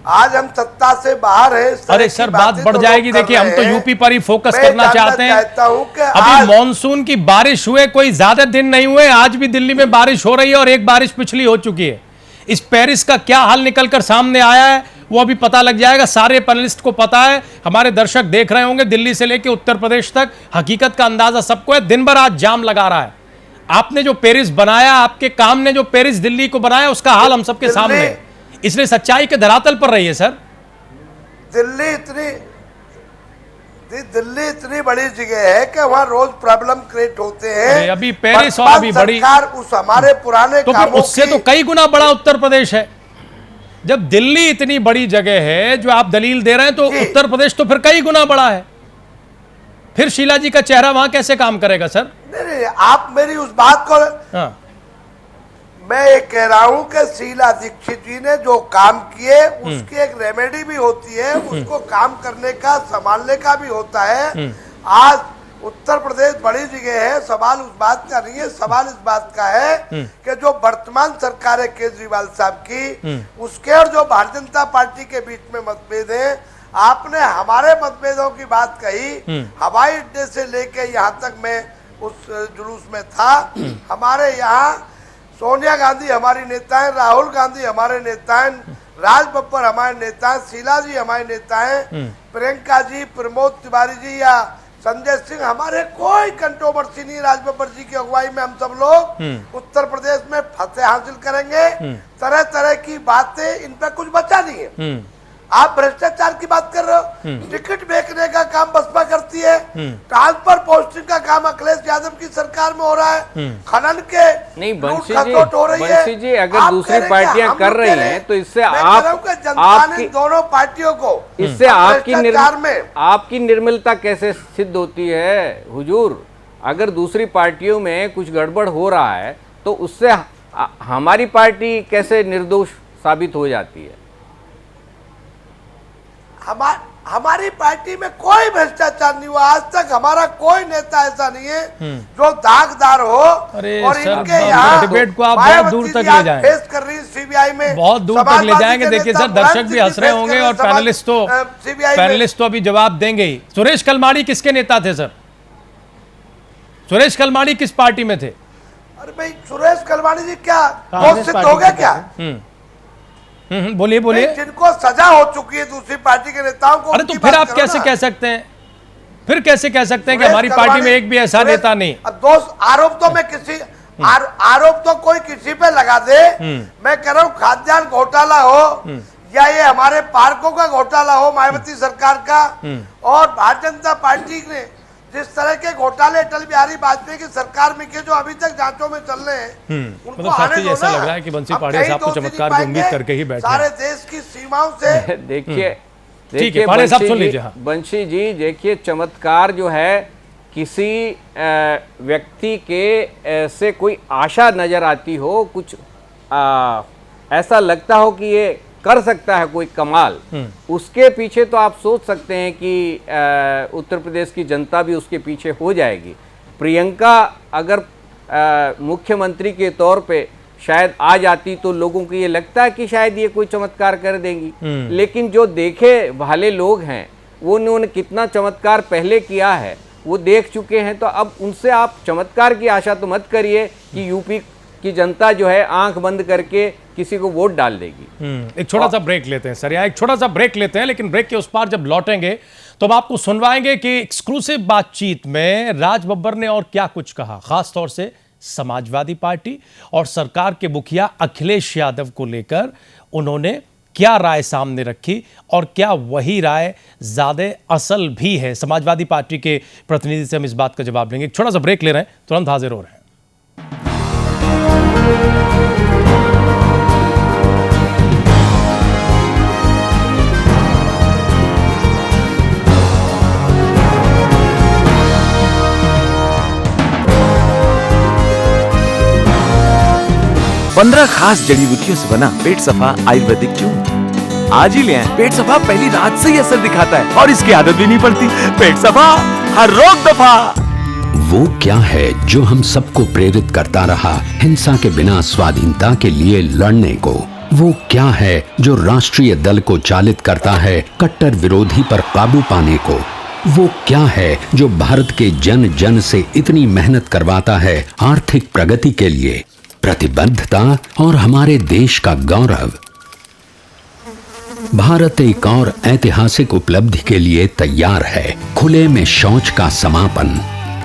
आज हम सत्ता से बाहर है। अरे सर, बात बढ़ जाएगी। देखिए, हम तो यूपी पर ही फोकस करना चाहते हैं। अभी मॉनसून की बारिश हुए कोई ज्यादा दिन नहीं हुए, आज भी दिल्ली में बारिश हो रही है और एक बारिश पिछली हो चुकी है। इस पेरिस का क्या हाल निकलकर सामने आया है वो अभी पता लग जाएगा। सारे पैनलिस्ट को पता है, हमारे दर्शक देख रहे होंगे, दिल्ली से लेकर उत्तर प्रदेश तक हकीकत का अंदाजा सबको है। दिन भर आज जाम लगा रहा है। आपने जो पेरिस बनाया, आपके काम ने जो पेरिस दिल्ली को बनाया, उसका हाल हम सबके सामने है। इसलिए सच्चाई के धरातल पर रही है सर। दिल्ली इतनी बड़ी जगह है कि वहाँ रोज प्रॉब्लम क्रिएट होते हैं। अभी पेरिस और अभी बड़ी उस हमारे पुराने तो फिर उससे तो कई गुना बड़ा उत्तर प्रदेश है। जब दिल्ली इतनी बड़ी जगह है जो आप दलील दे रहे हैं, तो उत्तर प्रदेश तो फिर कई गुना बड़ा है। फिर शीला जी का चेहरा वहां कैसे काम करेगा सर? नहीं, आप मेरी उस बात को मैं ये कह रहा हूं कि शीला दीक्षित जी ने जो काम किए उसकी एक रेमेडी भी होती है, उसको काम करने का, संभालने का भी होता है। आज उत्तर प्रदेश बड़ी जगह है, सवाल उस बात का नहीं है। सवाल इस बात का है कि जो वर्तमान सरकार है केजरीवाल साहब की, उसके और जो भारतीय जनता पार्टी के बीच में मतभेद है। आपने हमारे मतभेदों की बात कही, हवाई अड्डे से लेके यहाँ तक मैं उस जुलूस में था। हमारे यहाँ सोनिया गांधी हमारी नेता हैं, राहुल गांधी हमारे नेता हैं, राज बब्बर हमारे नेता हैं, शीला जी हमारे नेता हैं, प्रियंका जी, प्रमोद तिवारी जी या संजय सिंह, हमारे कोई कंट्रोवर्सी नहीं। राज बब्बर जी की अगुवाई में हम सब लोग उत्तर प्रदेश में फतह हासिल करेंगे। तरह तरह की बातें, इन पे कुछ बचा नहीं है। आप भ्रष्टाचार की बात कर रहे हो, टिकट बेचने का काम बसपा करती है, ट्रांसफर पोस्टिंग का काम अखिलेश यादव की सरकार में हो रहा है, खनन के नहीं बंशी हो रही है। बंशी जी, अगर दूसरी पार्टियां कर रही हैं तो इससे जनता ने दोनों पार्टियों को इससे आपकी निर्मलता कैसे सिद्ध होती है हुजूर? अगर दूसरी पार्टियों में कुछ गड़बड़ हो रहा है तो उससे हमारी पार्टी कैसे निर्दोष साबित हो जाती है? हमारी पार्टी में कोई भ्रष्टाचार नहीं हुआ आज तक। हमारा कोई नेता ऐसा नहीं है जो दागदार हो। और इनके यहाँ डिबेट को आप बहुत दूर तक ले जाएं, फेस कर रही सीबीआई में, बहुत दूर तक ले जाएंगे। देखिए सर, दर्शक भी हंस रहे होंगे और पैनलिस्ट तो अभी जवाब देंगे ही। सुरेश कलमाड़ी किसके नेता थे सर? सुरेश कलमाड़ी किस पार्टी में थे? अरे भाई, सुरेश कलमाड़ी जी क्या घोषित हो गया क्या? बोलिए बोलिए। जिनको सजा हो चुकी है दूसरी पार्टी के नेताओं को। अरे तो फिर आप कैसे कह सकते हैं, फिर कैसे कह सकते हैं कि हमारी पार्टी में एक भी ऐसा नेता नहीं? अब दोस्त आरोप तो मैं किसी आरोप तो कोई किसी पे लगा दे। मैं कह रहा हूँ खाद्यान्न घोटाला हो या ये हमारे पार्कों का घोटाला हो मायावती सरकार का, और भारतीय जनता पार्टी ने जिस तरह के घोटाले अटल बिहारी वाजपेयी की सरकार में किए जो अभी तक जांचों में चल रहे हैं, उनको आने दो ऐसा ना। लग रहा है कि बंसी पांडे साहब तो चमत्कार की उम्मीद करके ही बैठे सारे देश की सीमाओं से। देखिए पांडे साहब सुन लीजिए। बंशी जी, देखिए चमत्कार जो है किसी व्यक्ति के से कोई आशा नजर आती हो, कुछ ऐसा लगता हो कि ये कर सकता है कोई कमाल, उसके पीछे तो आप सोच सकते हैं कि उत्तर प्रदेश की जनता भी उसके पीछे हो जाएगी। प्रियंका अगर मुख्यमंत्री के तौर पे शायद आ जाती तो लोगों को ये लगता है कि शायद ये कोई चमत्कार कर देंगी, लेकिन जो देखे वाले लोग हैं वो उन्होंने कितना चमत्कार पहले किया है वो देख चुके हैं। तो अब उनसे आप चमत्कार की आशा तो मत करिए कि यूपी की जनता जो है आंख बंद करके किसी को वोट डाल देगी। एक छोटा सा ब्रेक लेते हैं सर, यहाँ एक छोटा सा ब्रेक लेते हैं, लेकिन ब्रेक के उस पार जब लौटेंगे तो हम आपको सुनवाएंगे कि एक्सक्लूसिव बातचीत में राज बब्बर ने और क्या कुछ कहा, खास तौर से समाजवादी पार्टी और सरकार के मुखिया अखिलेश यादव को लेकर उन्होंने क्या राय सामने रखी और क्या वही राय ज्यादा असल भी है। समाजवादी पार्टी के प्रतिनिधि से हम इस बात का जवाब लेंगे। एक छोटा सा ब्रेक ले रहे हैं, तुरंत हाजिर हो रहे हैं। पंद्रह खास जड़ी बूटियों से बना पेट सफा आयुर्वेदिक चूर्ण आज ही ले आएं। पेट सफा पहली रात से ही असर दिखाता है और इसकी आदत भी नहीं पड़ती। पेट सफा, हर रोग दफा। वो क्या है जो हम सबको प्रेरित करता रहा हिंसा के बिना स्वाधीनता के लिए लड़ने को? वो क्या है जो राष्ट्रीय दल को चालित करता है कट्टर विरोधी पर काबू पाने को? वो क्या है जो भारत के जन जन से इतनी मेहनत करवाता है आर्थिक प्रगति के लिए? प्रतिबद्धता और हमारे देश का गौरव। भारत एक और ऐतिहासिक उपलब्धि के लिए तैयार है, खुले में शौच का समापन।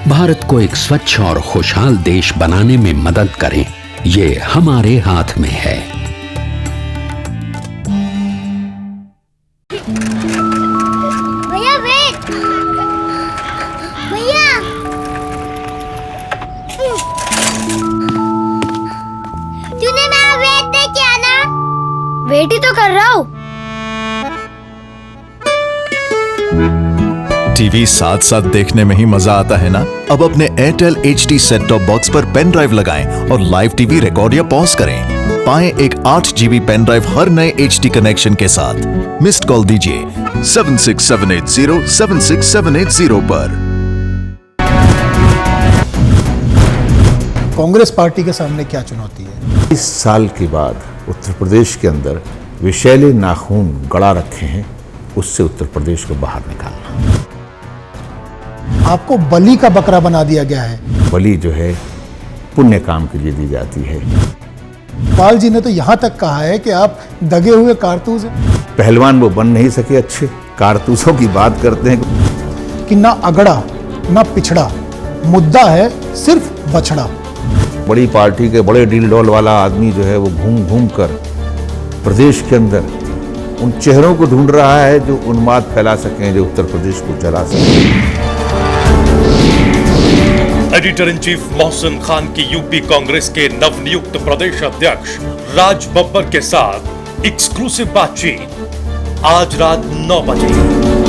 भारत को एक स्वच्छ और खुशहाल देश बनाने में मदद करें, ये हमारे हाथ में है। भैया वेट, भैया तूने मेरा वेट नहीं किया ना? वेट ही तो कर रहा हूँ। टीवी साथ साथ देखने में ही मजा आता है ना? अब अपने Airtel HD set top box पर पेन ड्राइव लगाएं और लाइव टीवी रिकॉर्ड या पॉज करें। पाएं एक 8 GB पेन ड्राइव हर नए HD कनेक्शन के साथ। मिस्ड कॉल दीजिए 76780 पर। कांग्रेस पार्टी के सामने क्या चुनौती है? 20 साल के बाद उत्तर प्रदेश के अंदर विषैले नाखून गड़ा रखे हैं, उससे उत्तर प्रदेश को बाहर निकालना। आपको बलि का बकरा बना दिया गया है। बलि जो है पुण्य काम के लिए दी जाती है। पाल जी ने तो यहाँ तक कहा है कि आप दगे हुए कारतूस हैं, पहलवान वो बन नहीं सके अच्छे, कारतूसों की बात करते हैं कि ना अगड़ा ना पिछड़ा, मुद्दा है सिर्फ बछड़ा। बड़ी पार्टी के बड़े डील डॉल वाला आदमी जो है वो घूम घूम कर प्रदेश के अंदर उन चेहरों को ढूंढ रहा है जो उन्माद फैला सकें, जो उत्तर प्रदेश को जला सकें। Editor in chief Mohsin Khan की यूपी कांग्रेस के नवनियुक्त प्रदेश अध्यक्ष राज बब्बर के साथ एक्सक्लूसिव बातचीत आज रात 9 बजे।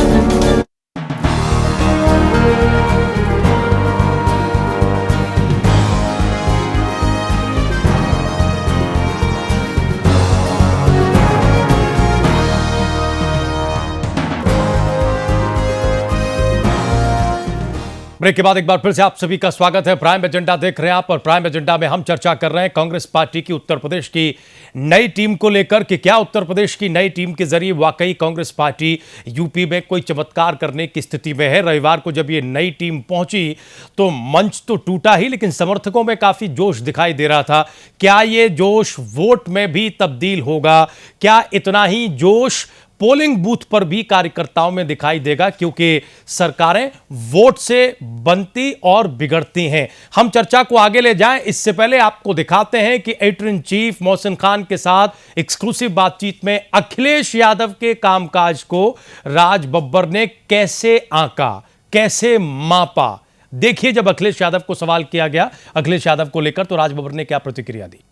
ब्रेक के बाद एक बार फिर से आप सभी का स्वागत है। प्राइम एजेंडा देख रहे हैं आप, और प्राइम एजेंडा में हम चर्चा कर रहे हैं कांग्रेस पार्टी की उत्तर प्रदेश की नई टीम को लेकर कि क्या उत्तर प्रदेश की नई टीम के जरिए वाकई कांग्रेस पार्टी यूपी में कोई चमत्कार करने की स्थिति में है। रविवार को जब ये नई टीम पहुंची तो मंच तो टूटा ही, लेकिन समर्थकों में काफी जोश दिखाई दे रहा था। क्या ये जोश वोट में भी तब्दील होगा? क्या इतना ही जोश पोलिंग बूथ पर भी कार्यकर्ताओं में दिखाई देगा? क्योंकि सरकारें वोट से बनती और बिगड़ती हैं। हम चर्चा को आगे ले जाएं, इससे पहले आपको दिखाते हैं कि editor in chief Mohsin Khan के साथ एक्सक्लूसिव बातचीत में अखिलेश यादव के कामकाज को राज बब्बर ने कैसे आंका, कैसे मापा। देखिए, जब अखिलेश यादव को सवाल किया गया अखिलेश यादव को लेकर, तो राज बब्बर ने क्या प्रतिक्रिया दी।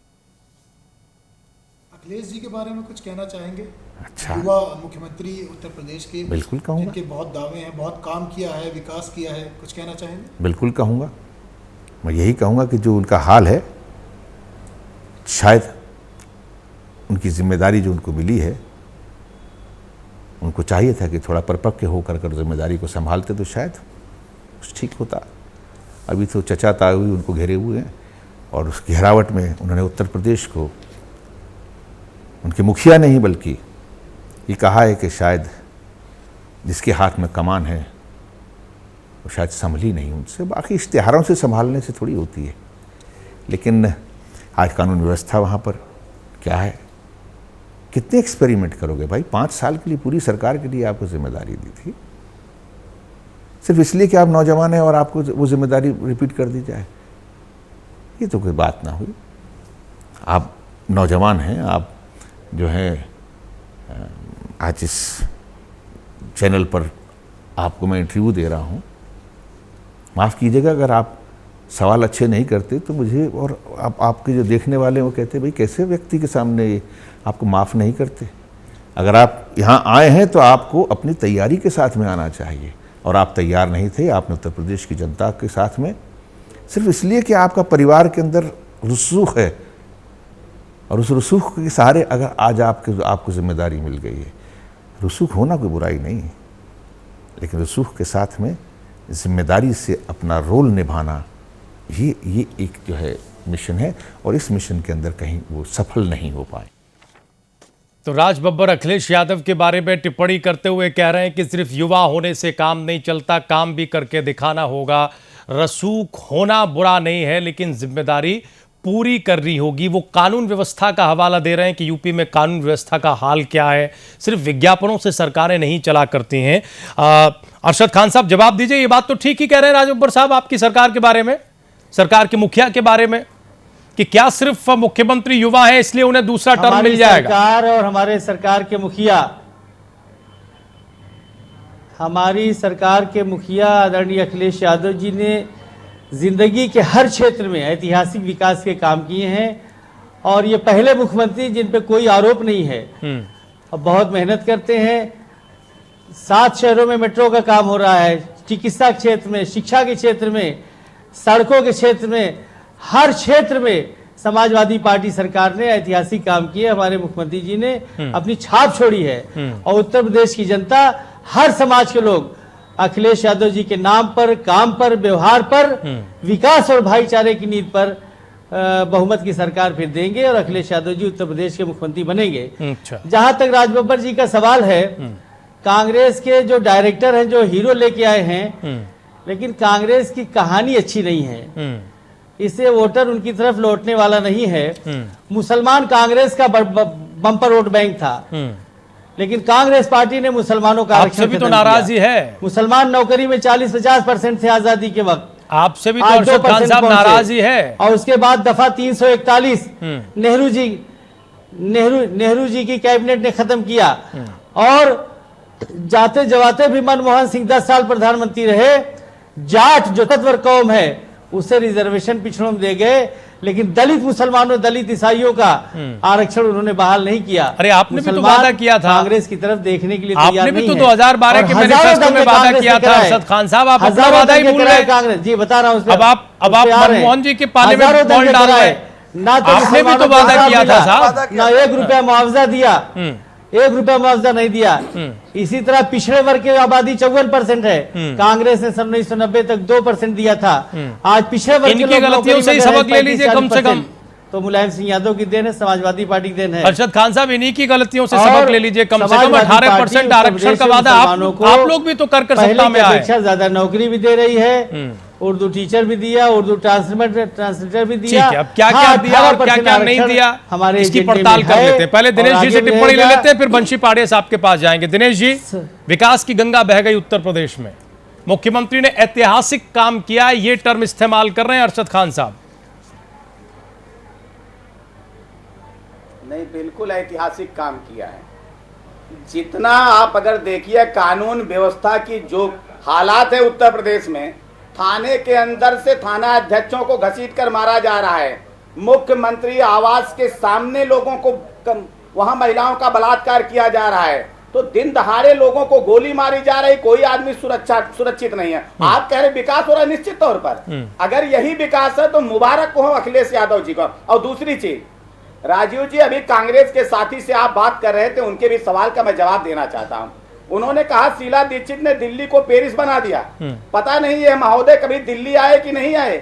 अखिलेश जी के बारे में कुछ कहना चाहेंगे? अच्छा, युवा मुख्यमंत्री उत्तर प्रदेश के, बिल्कुल कहूँगा। जिनके बहुत दावे हैं, बहुत काम किया है, विकास किया है, कुछ कहना चाहेंगे? बिल्कुल कहूँगा। मैं यही कहूँगा कि जो उनका हाल है, शायद उनकी जिम्मेदारी जो उनको मिली है, उनको चाहिए था कि थोड़ा परिपक्व होकर कर जिम्मेदारी को संभालते तो शायद कुछ ठीक होता। अभी तो चचा ताऊ उनको घेरे हुए हैं, और उस घेरावट में उन्होंने उत्तर प्रदेश को, उनके मुखिया नहीं बल्कि ये कहा है कि शायद जिसके हाथ में कमान है वो शायद संभली नहीं उनसे। बाकी इश्तिहारों से संभालने से थोड़ी होती है। लेकिन आज कानून व्यवस्था वहाँ पर क्या है, कितने एक्सपेरिमेंट करोगे भाई? 5 साल के लिए पूरी सरकार के लिए आपको जिम्मेदारी दी थी, सिर्फ इसलिए कि आप नौजवान हैं और आपको वो जिम्मेदारी रिपीट कर दी जाए? ये तो कोई बात ना हुई। आप नौजवान हैं, आप जो है आज इस चैनल पर आपको मैं इंटरव्यू दे रहा हूँ। माफ़ कीजिएगा अगर आप सवाल अच्छे नहीं करते तो मुझे, और आपके जो देखने वाले हैं वो कहते भाई कैसे व्यक्ति के सामने आपको माफ़ नहीं करते। अगर आप यहाँ आए हैं तो आपको अपनी तैयारी के साथ में आना चाहिए, और आप तैयार नहीं थे। आपने उत्तर प्रदेश की जनता के साथ में सिर्फ इसलिए कि आपका परिवार के अंदर रसूख है, और उस रसूख के सहारे अगर आज आपको जिम्मेदारी मिल गई है। रसूख होना कोई बुराई नहीं है, लेकिन रसूख के साथ में जिम्मेदारी से अपना रोल निभाना, ये एक जो है मिशन है, और इस मिशन के अंदर कहीं वो सफल नहीं हो पाए। तो राज बब्बर अखिलेश यादव के बारे में टिप्पणी करते हुए कह रहे हैं कि सिर्फ युवा होने से काम नहीं चलता, काम भी करके दिखाना होगा। रसूख होना बुरा नहीं है, लेकिन जिम्मेदारी पूरी करनी होगी। वो कानून व्यवस्था का हवाला दे रहे हैं कि यूपी में कानून व्यवस्था का हाल क्या है। सिर्फ विज्ञापनों से सरकारें नहीं चला करती हैं। अरशद खान साहब, जवाब दीजिए। ये बात तो ठीक ही कह रहे हैं राज बब्बर साहब आपकी सरकार के बारे में, सरकार के मुखिया के बारे में, कि क्या सिर्फ मुख्यमंत्री युवा है इसलिए उन्हें दूसरा टर्म मिल जाएगा? सरकार और हमारे सरकार के मुखिया, हमारी सरकार के मुखिया आदरणीय अखिलेश यादव जी ने जिंदगी के हर क्षेत्र में ऐतिहासिक विकास के काम किए हैं, और ये पहले मुख्यमंत्री जिन पे कोई आरोप नहीं है, और बहुत मेहनत करते हैं। 7 शहरों में मेट्रो का काम हो रहा है, चिकित्सा क्षेत्र में, शिक्षा के क्षेत्र में, सड़कों के क्षेत्र में, हर क्षेत्र में समाजवादी पार्टी सरकार ने ऐतिहासिक काम किए। हमारे मुख्यमंत्री जी ने अपनी छाप छोड़ी है, और उत्तर प्रदेश की जनता, हर समाज के लोग अखिलेश यादव जी के नाम पर, काम पर, व्यवहार पर, विकास और भाईचारे की नींव पर बहुमत की सरकार फिर देंगे, और अखिलेश यादव जी उत्तर प्रदेश के मुख्यमंत्री बनेंगे। अच्छा। जहां तक राज बब्बर जी का सवाल है, कांग्रेस के जो डायरेक्टर हैं, जो हीरो लेके आए हैं, लेकिन कांग्रेस की कहानी अच्छी नहीं है। इससे वोटर उनकी तरफ लौटने वाला नहीं है। मुसलमान कांग्रेस का बम्पर वोट बैंक था, लेकिन कांग्रेस पार्टी ने मुसलमानों का आरक्षण भी तो नाराज ही है। मुसलमान नौकरी में 40-50% थे आजादी के वक्त, आपसे भी तो अरशद खान साहब नाराज ही है। और उसके बाद दफा 341 नेहरू जी की कैबिनेट ने खत्म किया, और जाते जवाते भी मनमोहन सिंह 10 साल प्रधानमंत्री रहे। जाट जो तत्वर कौम है उसे रिजर्वेशन पिछड़ों में दे गए, लेकिन दलित मुसलमानों, दलित ईसाइयों का आरक्षण उन्होंने बहाल नहीं किया। अरे आपने भी तो वादा किया था, कांग्रेस की तरफ देखने के लिए तैयार आपने भी नहीं तो है। 2012 के मैनिफेस्टो में वादा किया था अरशद खान साहब, आप अपना वादा ही भूल गए। कांग्रेस जी बता रहा हूँ, अब आप मनमोहन जी के पाले में बॉल डाल रहे हैं। ना तो आपने भी तो वादा किया था साहब, ना 1 रुपया मुआवजा दिया, 1 रुपया मुआवजा नहीं दिया। इसी तरह पिछड़े वर्ग की आबादी 54% है, कांग्रेस ने सन 1990 तक 2% दिया था। आज पिछड़े वर्ग की गलतियों से ही सबक ले लीजिए कम से कम। तो मुलायम सिंह यादव की देन है, समाजवादी पार्टी की देन है। अरशद खान साहब इन्हीं की गलतियों से सबक ले लीजिए कम से कम। 18% आरक्षण का वादा आप लोग भी तो कर सत्ता में आए। ज्यादा नौकरी भी दे रही है, उर्दू टीचर भी दिया, उर्दू ट्रांसलेटर भी दिया। अब क्या क्या दिया और क्या क्या नहीं दिया, हमारे इसकी पड़ताल कर लेते हैं। पहले दिनेश जी से टिप्पणी ले लेते हैं, फिर बंशी पाड़िया साहब के पास जाएंगे। दिनेश जी, विकास की गंगा बह गई उत्तर प्रदेश में, मुख्यमंत्री ने ऐतिहासिक काम किया, ये टर्म इस्तेमाल कर रहे हैं अरशद खान साहब। नहीं, बिल्कुल ऐतिहासिक काम किया है। जितना आप अगर देखिए कानून व्यवस्था की जो हालात है उत्तर प्रदेश में, थाने के अंदर से थाना अध्यक्षों को घसीटकर मारा जा रहा है, मुख्यमंत्री आवास के सामने लोगों को वहां महिलाओं का बलात्कार किया जा रहा है, तो दिन दहाड़े लोगों को गोली मारी जा रही, कोई आदमी सुरक्षित नहीं है। आप कह रहे विकास हो रहा है, निश्चित तौर पर अगर यही विकास है तो मुबारक हो अखिलेश यादव जी को। और दूसरी चीज, राजीव जी अभी कांग्रेस के साथी से आप बात कर रहे थे, उनके भी सवाल का मैं जवाब देना चाहता हूं। उन्होंने कहा शीला दीक्षित ने दिल्ली को पेरिस बना दिया। पता नहीं है महोदय कभी दिल्ली आए कि नहीं आए,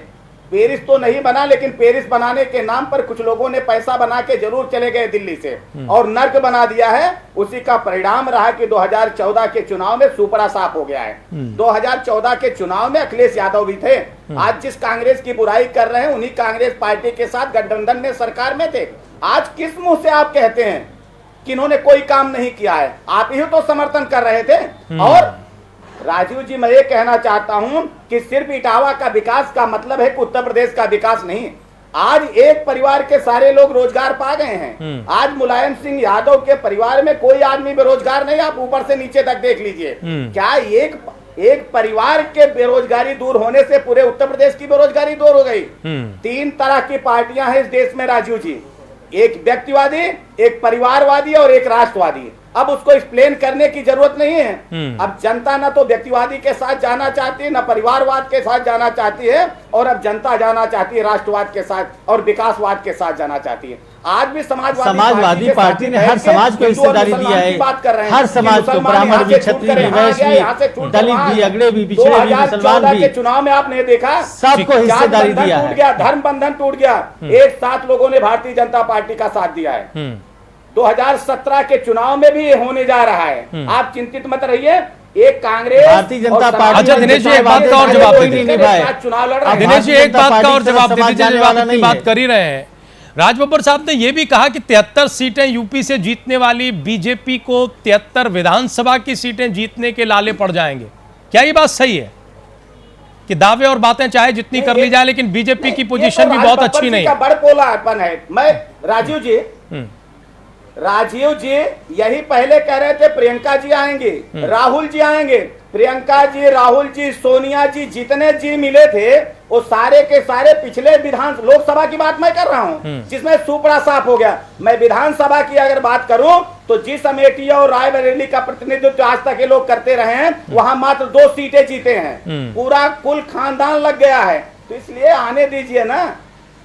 पेरिस तो नहीं बना, लेकिन पेरिस बनाने के नाम पर कुछ लोगों ने पैसा बना के जरूर चले गए दिल्ली से और नर्क बना दिया है। उसी का परिणाम रहा कि 2014 के चुनाव में सुपड़ा साफ हो गया है। 2014 के चुनाव में अखिलेश यादव भी थे। आज जिस कांग्रेस की बुराई कर रहे हैं उन्हीं कांग्रेस पार्टी के साथ गठबंधन में सरकार में थे। आज किस मुंह से आप कहते हैं कि इन्होंने कोई काम नहीं किया है? आप ही तो समर्थन कर रहे थे। और राजीव जी, मैं ये कहना चाहता हूं कि सिर्फ इटावा का विकास का मतलब है कि उत्तर प्रदेश का विकास नहीं। आज एक परिवार के सारे लोग रोजगार पा गए हैं। आज मुलायम सिंह यादव के परिवार में कोई आदमी बेरोजगार नहीं, आप ऊपर से नीचे तक देख लीजिए। क्या एक परिवार के बेरोजगारी दूर होने से पूरे उत्तर प्रदेश की बेरोजगारी दूर हो गई? 3 तरह की पार्टियां हैं इस देश में राजीव जी, एक व्यक्तिवादी, एक परिवारवादी और एक राष्ट्रवादी। अब उसको एक्सप्लेन करने की जरूरत नहीं है। अब जनता ना तो व्यक्तिवादी के साथ जाना चाहती है, ना परिवारवाद के साथ जाना चाहती है, और अब जनता जाना चाहती है राष्ट्रवाद के साथ और विकासवाद के साथ जाना चाहती है। आज भी समाजवादी पार्टी ने हर समाज को हिस्सेदारी दिया है, हर समाज को, ब्राह्मण भी, क्षत्रिय भी, वैश्य भी, दलित भी, अगड़े भी, पिछड़े भी, मुसलमान भी। चुनाव में आपने देखा सबको हिस्सेदारी दिया है, धर्म बंधन टूट गया। एक साथ लोगों ने भारतीय जनता पार्टी का साथ दिया है। 2017 के चुनाव में भी ये होने जा रहा है। आप चिंतित मत रहिए। एक कांग्रेस, भारतीय जनता पार्टी। अच्छा दिनेश जी, एक बात का और जवाब दीजिए। चुनाव लड़ रहे हैं। दिनेश जी, एक बात का और जवाब दे दीजिए, जब आप अपनी बात कर ही रहे हैं। राज बब्बर साहब ने यह भी कहा कि 73 सीटें यूपी से जीतने वाली बीजेपी को 73 विधानसभा की सीटें जीतने के लाले पड़ जाएंगे। क्या ये बात सही है कि दावे और बातें चाहे जितनी कर ली जाए, लेकिन बीजेपी की पोजीशन भी बहुत अच्छी नहीं? बड़पोलापन है। मैं राजीव जी यही पहले कह रहे थे प्रियंका जी आएंगे, राहुल जी आएंगे। प्रियंका जी, राहुल जी, सोनिया जी, जितने जी मिले थे वो सारे के सारे पिछले लोकसभा की बात मैं कर रहा हूं, जिसमें सुपड़ा साफ हो गया। मैं विधानसभा की अगर बात करूं तो जिस अमेठी और रायबरेली का प्रतिनिधित्व आज तक ये लोग करते रहे हैं, वहां मात्र 2 सीटें जीते हैं। पूरा कुल खानदान लग गया है। तो इसलिए आने दीजिए ना,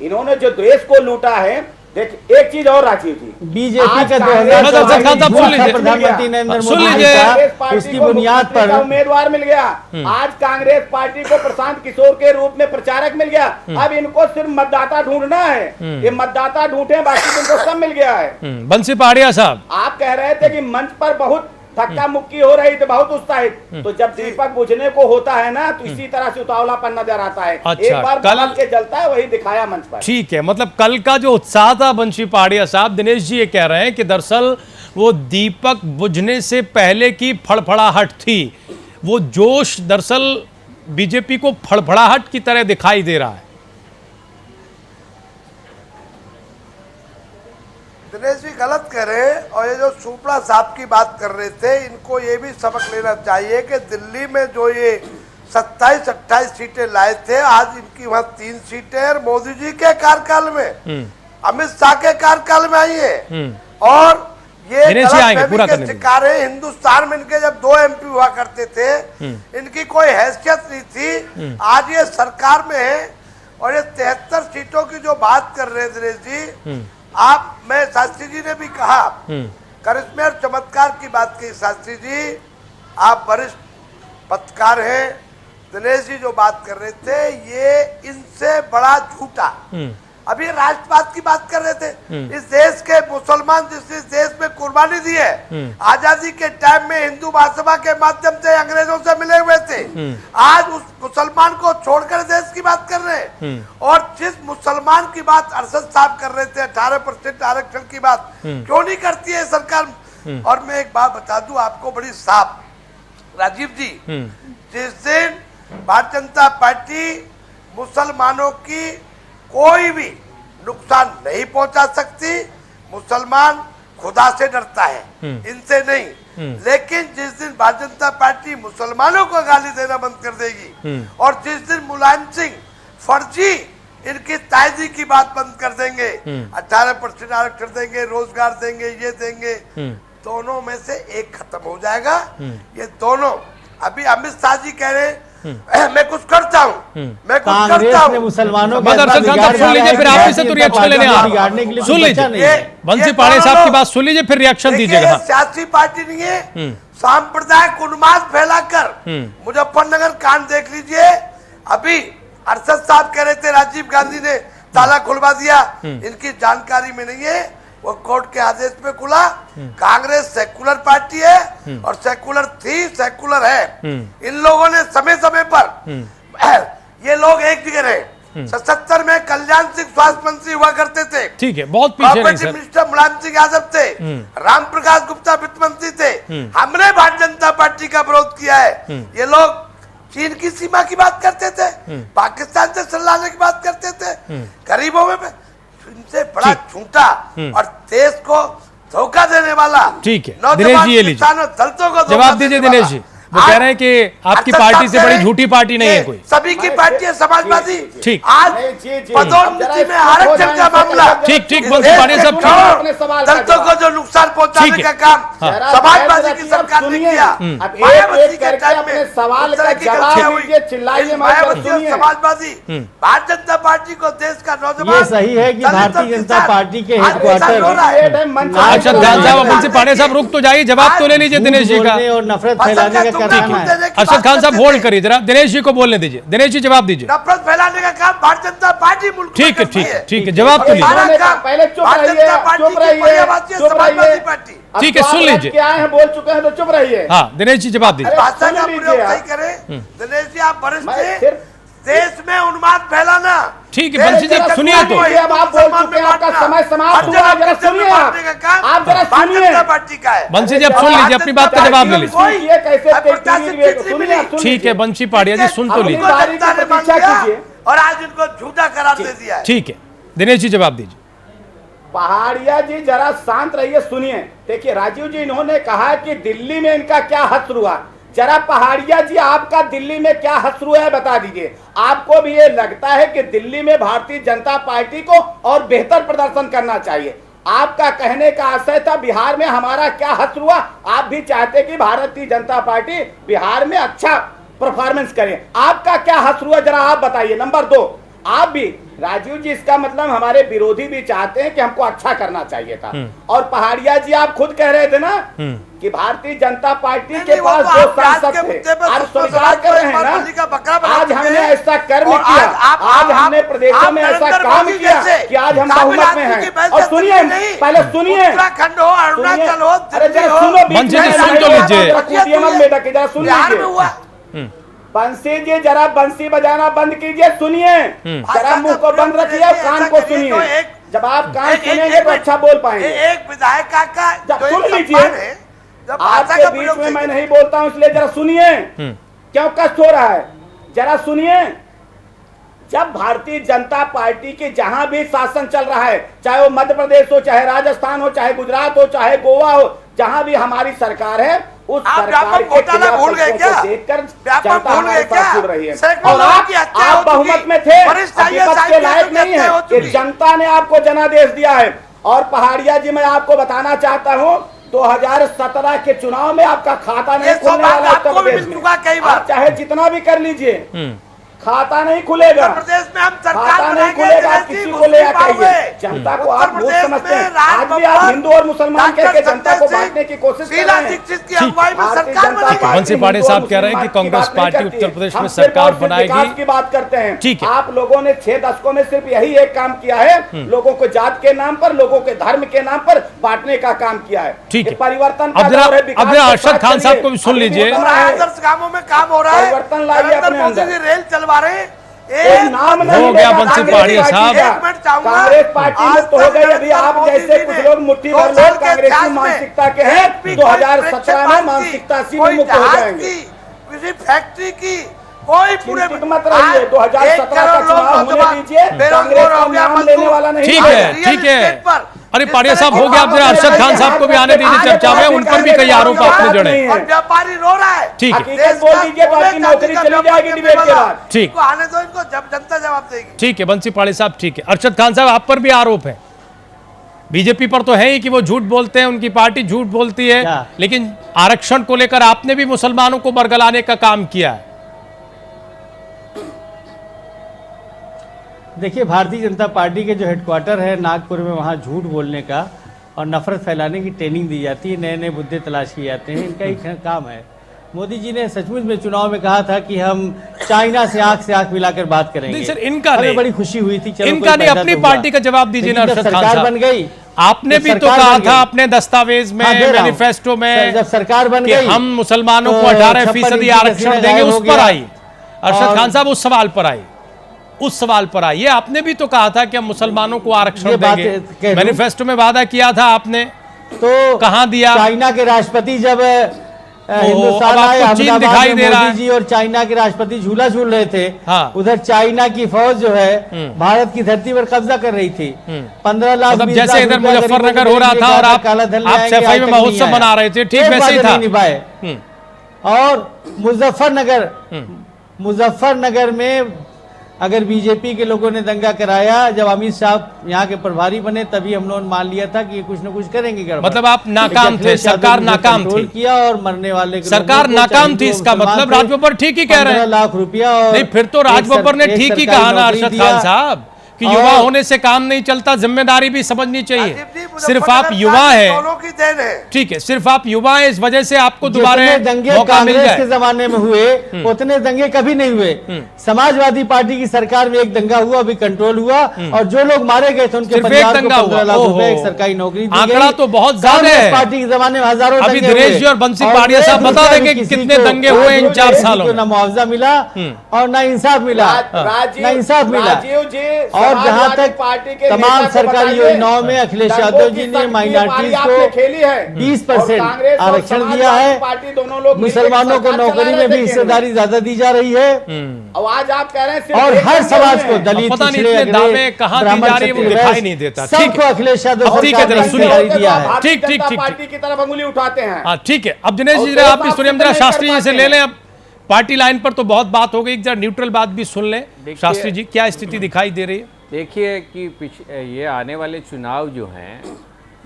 इन्होंने जो देश को लूटा है। देख, एक चीज और राजीव जी, बीजेपी का 2014 प्रधानमंत्री नरेंद्र मोदी का उसकी बुनियाद पर उम्मीदवार मिल गया। आज कांग्रेस पार्टी को प्रशांत किशोर के रूप में प्रचारक मिल गया। अब इनको सिर्फ मतदाता ढूंढना है, ये मतदाता ढूंढे, बाकी इनको सब मिल गया है। बंसी पाड़िया साहब, आप कह रहे थे कि मंच पर बहुत धक्का मुक्की हो रही थी, बहुत उत्साहित। तो जब दीपक बुझने को होता है ना, तो इसी तरह से उतावलापन नजर आता है। अच्छा, एक बार कल के जलता है, वही दिखाया मंच पर। ठीक है, मतलब कल का जो उत्साह था बंशी पहाड़िया साहब, दिनेश जी ये कह रहे हैं कि दरअसल वो दीपक बुझने से पहले की फड़फड़ाहट थी, वो जोश दरअसल बीजेपी को फड़फड़ाहट की तरह दिखाई दे रहा है। दिनेश जी गलत कह रहे हैं। और ये जो सुपड़ा साहब की बात कर रहे थे, इनको ये भी सबक लेना चाहिए कि दिल्ली में जो ये 27-28 सीटें लाए थे, आज इनकी वहां 3 सीटें और मोदी जी के कार्यकाल में, अमित शाह के कार्यकाल में आई है। और ये गलतफहमी के शिकार है। हिंदुस्तान में इनके जब 2 MP हुआ करते थे, इनकी कोई हैसियत नहीं थी। आज ये सरकार में है और ये 73 सीटों की जो बात कर रहे हैं दिनेश जी, मैं शास्त्री जी ने भी कहा, करिश्मे और चमत्कार की बात की। शास्त्री जी आप वरिष्ठ पत्रकार हैं। दिनेश जी जो बात कर रहे थे, ये इनसे बड़ा झूठा। अभी राष्ट्रवाद की बात कर रहे थे। इस देश के मुसलमान जिस देश में कुर्बानी दी है, आजादी के टाइम में हिंदू महासभा के माध्यम से अंग्रेजों से मिले हुए थे, आज उस मुसलमान को छोड़कर देश की बात कर रहे हैं। और जिस मुसलमान की बात अरशद साहब कर रहे थे, 18% आरक्षण की बात क्यों नहीं करती है सरकार? और मैं एक बात बता दूं आपको बड़ी साफ, राजीव जी, जिस दिन भारतीय जनता पार्टी मुसलमानों की कोई भी नुकसान नहीं पहुंचा सकती, मुसलमान खुदा से डरता है, इनसे नहीं। लेकिन जिस दिन भारतीय जनता पार्टी मुसलमानों को गाली देना बंद कर देगी और जिस दिन मुलायम सिंह फर्जी इनकी तायदी की बात बंद कर देंगे, 18% आरक्षण देंगे, रोजगार देंगे, ये देंगे, दोनों में से एक खत्म हो जाएगा। ये दोनों, अभी अमित शाह जी कह रहे हैं मैं कुछ करता हूँ, मैं कुछ करता हूँ। मुसलमानों सुन लीजिए, फिर आप इसे तो रिएक्शन लेने आप सुन लीजिए, बंसी पहाड़िया साहब की बात सुन लीजिए, फिर रिएक्शन दीजिएगा। सियासी पार्टी नहीं है, सांप्रदायिक उन्माद फैलाकर मुजफ्फरनगर कांड देख लीजिए। अभी अरशद साहब कह रहे थे राजीव गांधी ने ताला खुलवा दिया, इनकी जानकारी में नहीं है, वो कोर्ट के आदेश पे खुला। कांग्रेस सेकुलर पार्टी है और सेकुलर थी, सेकुलर है। इन लोगों ने समय समय पर ये लोग एक जगह रहे। 77 में कल्याण सिंह स्वास्थ्य मंत्री हुआ करते थे, ठीक है, बहुत पीछे नहीं सर। मिनिस्टर मुलायम सिंह यादव थे, राम प्रकाश गुप्ता वित्त मंत्री थे। हमने भारतीय जनता पार्टी का विरोध किया है। ये लोग चीन की सीमा की बात करते थे, पाकिस्तान से सलाह लेने की बात करते थे, गरीबों में इनसे बड़ा झूठा और देश को धोखा देने वाला। ठीक है दिनेश जी, ये लीजिए दलितों को जवाब दीजिए। दिनेश जी वो कह रहे हैं कि आपकी पार्टी से बड़ी झूठी पार्टी नहीं है कोई, सभी की पार्टी है समाजवादी। ठीक, आज पदोन्नति में आरक्षण का मामला, ठीक ठीक, बंसी पहाड़िया साहब, दलितों को जो नुकसान पहुंचाने का काम समाजवादी की सरकार ने किया, मायावती के टाइम में सवाल का जवाब दीजिए, चिल्लाइए, समाजवादी भारतीय जनता पार्टी को देश का नौजवान। ये सही है कि भारतीय जनता पार्टी के हेडक्वार्टर अरशद खान साहब, बंसी पहाड़िया साहब रुक तो जाइए, जवाब तो ले लीजिए दिनेश जी का। और नफरत फैलाने का अरशद खान साहब होल्ड करिए जरा, दिनेश जी को बोलने दीजिए। दिनेश जी जवाब दीजिए। नफरत फैलाने का काम भारतीय जनता पार्टी मुल्क में ठीक है, ठीक है, ठीक है, जवाब तो लीजिए। पहले चुप रहिए, चुप रहिए, चुप रहिए। ठीक है, सुन लीजिए, क्या है बोल चुके हैं तो चुप रहिए। हाँ दिनेश जी जवाब दीजिए। भाषा का प्रयोग सही करें दिनेश जी, आप वरिष्ठ देश में उन्माद फैलाना। ठीक है बंसी जी सुनिए तो, अब आप बोल चुके हैं, आपका समय समाप्त हुआ, जरा सुनिए आप जरा सुनिए। पार्टी का है बंसी जी, आप सुन लीजिए, अपनी बात का जवाब ले लीजिए। ये कैसे ठीक है बंसी पहाड़िया जी, सुन तो लीजिए और आज इनको झूठा करार दे दिया है। ठीक है दिनेश जी जवाब दीजिए। पहाड़िया जी जरा शांत रहिए, सुनिए। देखिए राजीव जी, इन्होंने कहा कि दिल्ली में इनका क्या हश्र हुआ। जरा पहाड़िया जी, आपका दिल्ली में क्या हश्र हुआ है बता दीजिए। आपको भी ये लगता है कि दिल्ली में भारतीय जनता पार्टी को और बेहतर प्रदर्शन करना चाहिए? आपका कहने का आशय था बिहार में हमारा क्या हश्र हुआ, आप भी चाहते कि भारतीय जनता पार्टी बिहार में अच्छा परफॉर्मेंस करे। आपका क्या हश्र हुआ जरा आप बताइए। नंबर 2, आप भी राजीव जी, इसका मतलब हमारे विरोधी भी चाहते हैं कि हमको अच्छा करना चाहिए था। और पहाड़िया जी, आप खुद कह रहे थे ना कि भारतीय जनता पार्टी के पास जो सांसद थे, आप स्वीकार कर रहे हैं ना, आज हमने ऐसा कर्म किया, आज हमने प्रदेशों में ऐसा काम किया कि आज हम बहुमत में हैं। और सुनिए, पहले सुनिए, उत्तराखंड हो, अरुणाचल हो, अरे जरा सुनो, सुन तो लीजिए, जरा सुनिए बंसी जी, जरा बंसी बजाना बंद कीजिए, सुनिए, जरा मुंह को बंद रखिए, कान को सुनिए। जब आप कान सुनेंगे तो अच्छा बोल पाएंगे। एक विधायक का सुन लीजिए, आपके बीच में मैं नहीं बोलता हूं, इसलिए जरा सुनिए क्यों कष्ट हो रहा है, जरा सुनिए। जब भारतीय जनता पार्टी के जहां भी शासन चल रहा है, चाहे वो मध्य प्रदेश हो, चाहे राजस्थान हो, चाहे गुजरात हो, चाहे गोवा हो, जहां भी हमारी सरकार है, उस सरकार के खिलाफ भूल गए क्या? देखकर जनता हमारे साथ जुड़ रही है। और आप बहुमत में थे, विपक्ष के लायक नहीं है कि जनता ने आपको जनादेश दिया है। और पहाड़िया जी, मैं आपको बताना चाहता हूँ, 2017 के चुनाव में आपका खाता नहीं खुलने वाला उत्तर प्रदेश में। आप चाहे जितना भी कर लीजिए, खाता नहीं खुलेगा, प्रदेश में हम खाता नहीं खुलेगा, किसी को ले आइए। जनता को आप मूर्ख समझते हैं। आज भी आप हिंदू और मुसलमान कहकर जनता को बांटने की कोशिश कर रहे हैं। बंसी पांडे साहब कह रहे हैं कि कांग्रेस पार्टी उत्तर प्रदेश में सरकार बनाएगी की बात करते हैं। ठीक है, आप लोगों ने 6 दशकों में सिर्फ यही एक काम किया है, लोगों को जात के नाम पर, लोगों के धर्म के नाम पर बांटने का काम किया है। ठीक है, परिवर्तन अब अरशद खान साहब को भी सुन लीजिए। आदर्श कामों में काम हो रहा है, परिवर्तन लाइए अपने अंदर। रेल चलवा रहे, नाम हो गया बंसी पहाड़िया साहब। कांग्रेस पार्टी में तो हो गई, अभी आप जैसे कुछ लोग मुट्ठी भर लोग कांग्रेसी मानसिकता के हैं, 2017 में मानसिकता से मुक्त हो जाएंगे। किसी फैक्ट्री की कोई पूरे मत रहिए, 2017 का चुनाव होने दीजिए, कांग्रेस का नाम लेने वाला नहीं। ठीक है, ठीक है। अरे पाड़िया साहब, हो गया। अब जरा अरशद खान साहब को भी आने दीजिए चर्चा में, उन पर भी कई आरोप आपने जड़े। व्यापारी रो रहा है, ठीक है, बोल दीजिए, बाकी नौकरी चली जाएगी डिबेट के बाद। ठीक, आने दो इनको, जब जनता जवाब देगी। ठीक है बंसी पाड़े साहब, ठीक है। अरशद खान साहब, आप पर भी आरोप है, बीजेपी पर तो है ही कि वो झूठ बोलते हैं, उनकी पार्टी झूठ बोलती है, लेकिन आरक्षण को लेकर आपने भी मुसलमानों को बरगलाने का काम किया है। देखिए, भारतीय जनता पार्टी के जो हेडक्वार्टर है नागपुर में, वहाँ झूठ बोलने का और नफरत फैलाने की ट्रेनिंग दी जाती है, नए नए मुद्दे तलाश किए जाते हैं, इनका ही काम है। मोदी जी ने सचमुच में चुनाव में कहा था कि हम चाइना से आंख मिलाकर बात करेंगे। सर, इनका नहीं, बड़ी खुशी हुई थी। इनका नहीं, अपनी पार्टी का जवाब दीजिए ना अरशद खान साहब। बन गई, आपने भी तो कहा था अपने दस्तावेज में, मैनिफेस्टो में, जब सरकार बन गई, हम मुसलमानों को 18% आरक्षण देंगे, उस पर आई अरशद खान साहब, उस सवाल पर आई, उस सवाल पर आइए। आपने भी तो कहा था कि हम मुसलमानों को आरक्षण देंगे, मैनिफेस्टो में वादा किया था आपने, तो कहां दिया? चाइना के राष्ट्रपति जब हिंदुस्तान आए, चीन दिखाई दे रहा है। मोदी जी और चाइना के राष्ट्रपति झूला झूल रहे थे। हाँ। उधर चाइना की फौज जो है भारत की धरती पर कब्जा कर रही थी। 15 लाख, मतलब जैसे इधर मुजफ्फरनगर हो रहा था और आप सफाई में महोत्सव बना रहे थे, ठीक वैसे ही था। निभाए। और मुजफ्फरनगर में अगर बीजेपी के लोगों ने दंगा कराया, जब अमित शाह यहाँ के प्रभारी बने, तभी हम लोगों ने मान लिया था कि ये कुछ न कुछ करेंगे गड़बड़। मतलब आप नाकाम थे, सरकार नाकाम थी, किया और मरने वाले सरकार नाकाम थी, इसका मतलब राज बब्बर ठीक ही कह रहे हैं। 15 लाख रुपया। नहीं, फिर तो राज बब्बर ने ठीक ही कहा ना अरशद खान साहब कि युवा होने से काम नहीं चलता, जिम्मेदारी भी समझनी चाहिए। सिर्फ आप युवा है, ठीक है, सिर्फ आप युवा है, इस वजह से आपको दोबारा दंगे कांग्रेस के जमाने में हुए, उतने दंगे कभी नहीं हुए। समाजवादी पार्टी की सरकार में एक दंगा हुआ, अभी कंट्रोल हुआ, और जो लोग मारे गए थे उनके परिवार को 15 लाख रुपए, एक सरकारी नौकरी दी गई। आंकड़ा तो बहुत ज्यादा है। पार्टी के जमाने में हजारों अभी दिनेश जी और बंसी पहाड़िया साहब बता देंगे कितने दंगे हुए इन 4 सालों में। न मुआवजा मिला और न इंसाफ मिला, न इंसाफ मिला। और जहां तक तमाम सरकारी योजनाओं में अखिलेश यादव जी ने माइनॉरिटीज को 20% आरक्षण दिया है, मुसलमानों को नौकरी में भी हिस्सेदारी ज्यादा दी जा रही है। आज आप कह रहे हैं और हर समाज को, दलित, पिछड़े, दावे कहां दी जा रही है वो दिखाई नहीं देता। सबको अखिलेश यादव ठीक है, जरा सुनिए, दिया है। ठीक, पार्टी की तरफ अंगुली उठाते हैं। हाँ, ठीक है। अब दिनेश जी आप भी सुनिए, हम जरा शास्त्री जी से ले लें। अब पार्टी लाइन पर तो बहुत बात हो गई, जरा न्यूट्रल बात भी सुन लें। शास्त्री जी, क्या स्थिति दिखाई दे रही है? देखिए कि ये आने वाले चुनाव जो हैं,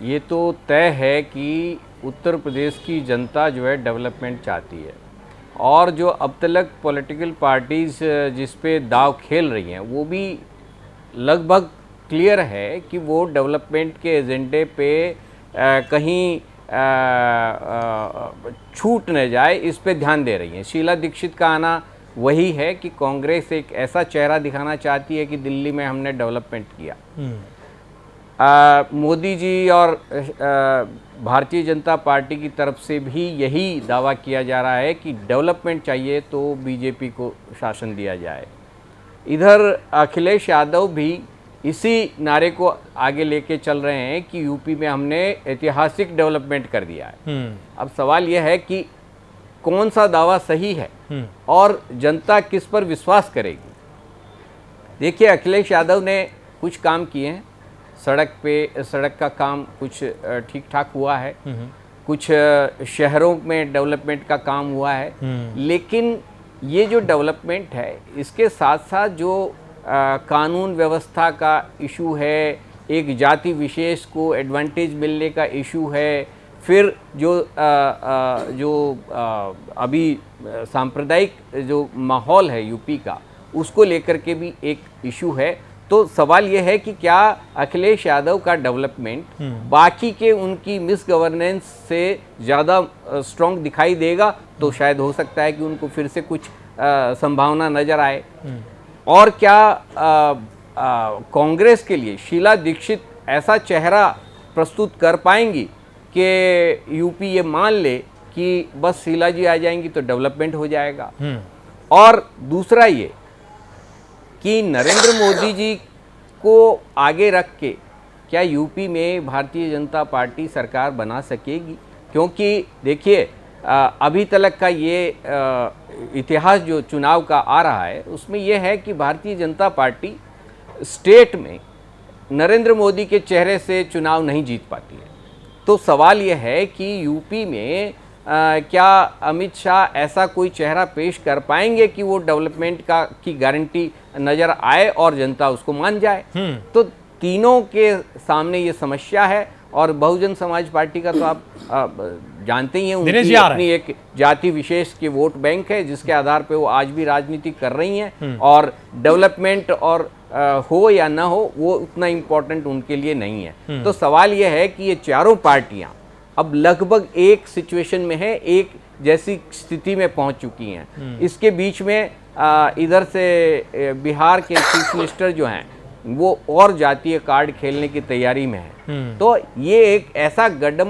ये तो तय है कि उत्तर प्रदेश की जनता जो है डेवलपमेंट चाहती है, और जो अब तक पॉलिटिकल पार्टीज़ जिस पे दाव खेल रही हैं वो भी लगभग क्लियर है कि वो डेवलपमेंट के एजेंडे पे कहीं छूट न जाए इस पे ध्यान दे रही हैं। शीला दीक्षित का आना वही है कि कांग्रेस एक ऐसा चेहरा दिखाना चाहती है कि दिल्ली में हमने डेवलपमेंट किया। मोदी जी और भारतीय जनता पार्टी की तरफ से भी यही दावा किया जा रहा है कि डेवलपमेंट चाहिए तो बीजेपी को शासन दिया जाए। इधर अखिलेश यादव भी इसी नारे को आगे लेके चल रहे हैं कि यूपी में हमने ऐतिहासिक डेवलपमेंट कर दिया है। अब सवाल यह है कि कौन सा दावा सही है और जनता किस पर विश्वास करेगी। देखिए, अखिलेश यादव ने कुछ काम किए हैं, सड़क का काम कुछ ठीक ठाक हुआ है, कुछ शहरों में डेवलपमेंट का काम हुआ है, लेकिन ये जो डेवलपमेंट है इसके साथ साथ जो कानून व्यवस्था का इशू है, एक जाति विशेष को एडवांटेज मिलने का इशू है, फिर जो अभी सांप्रदायिक जो माहौल है यूपी का उसको लेकर के भी एक इशू है। तो सवाल यह है कि क्या अखिलेश यादव का डेवलपमेंट बाकी के उनकी मिस गवर्नेंस से ज़्यादा स्ट्रॉन्ग दिखाई देगा? तो शायद हो सकता है कि उनको फिर से कुछ संभावना नज़र आए। और क्या कांग्रेस के लिए शीला दीक्षित ऐसा चेहरा प्रस्तुत कर पाएंगी कि यूपी ये मान ले कि बस शीला जी आ जाएंगी तो डेवलपमेंट हो जाएगा? और दूसरा ये कि नरेंद्र मोदी जी को आगे रख के क्या यूपी में भारतीय जनता पार्टी सरकार बना सकेगी? क्योंकि देखिए, अभी तक का ये इतिहास जो चुनाव का आ रहा है उसमें यह है कि भारतीय जनता पार्टी स्टेट में नरेंद्र मोदी के चेहरे से चुनाव नहीं जीत पाती है। तो सवाल यह है कि यूपी में क्या अमित शाह ऐसा कोई चेहरा पेश कर पाएंगे कि वो डेवलपमेंट की गारंटी नज़र आए और जनता उसको मान जाए? तो तीनों के सामने ये समस्या है। और बहुजन समाज पार्टी का तो आप जानते ही हैं, उनकी अपनी एक जाति विशेष के वोट बैंक है जिसके आधार पे वो आज भी राजनीति कर रही हैं, और डेवलपमेंट और हो या ना हो वो उतना इम्पोर्टेंट उनके लिए नहीं है। तो सवाल ये है कि ये चारों पार्टियां अब लगभग एक सिचुएशन में है, एक जैसी स्थिति में पहुंच चुकी हैं। इसके बीच में इधर से बिहार के चीफ मिनिस्टर जो हैं वो और जातीय कार्ड खेलने की तैयारी में है। तो ये एक ऐसा गड्ढ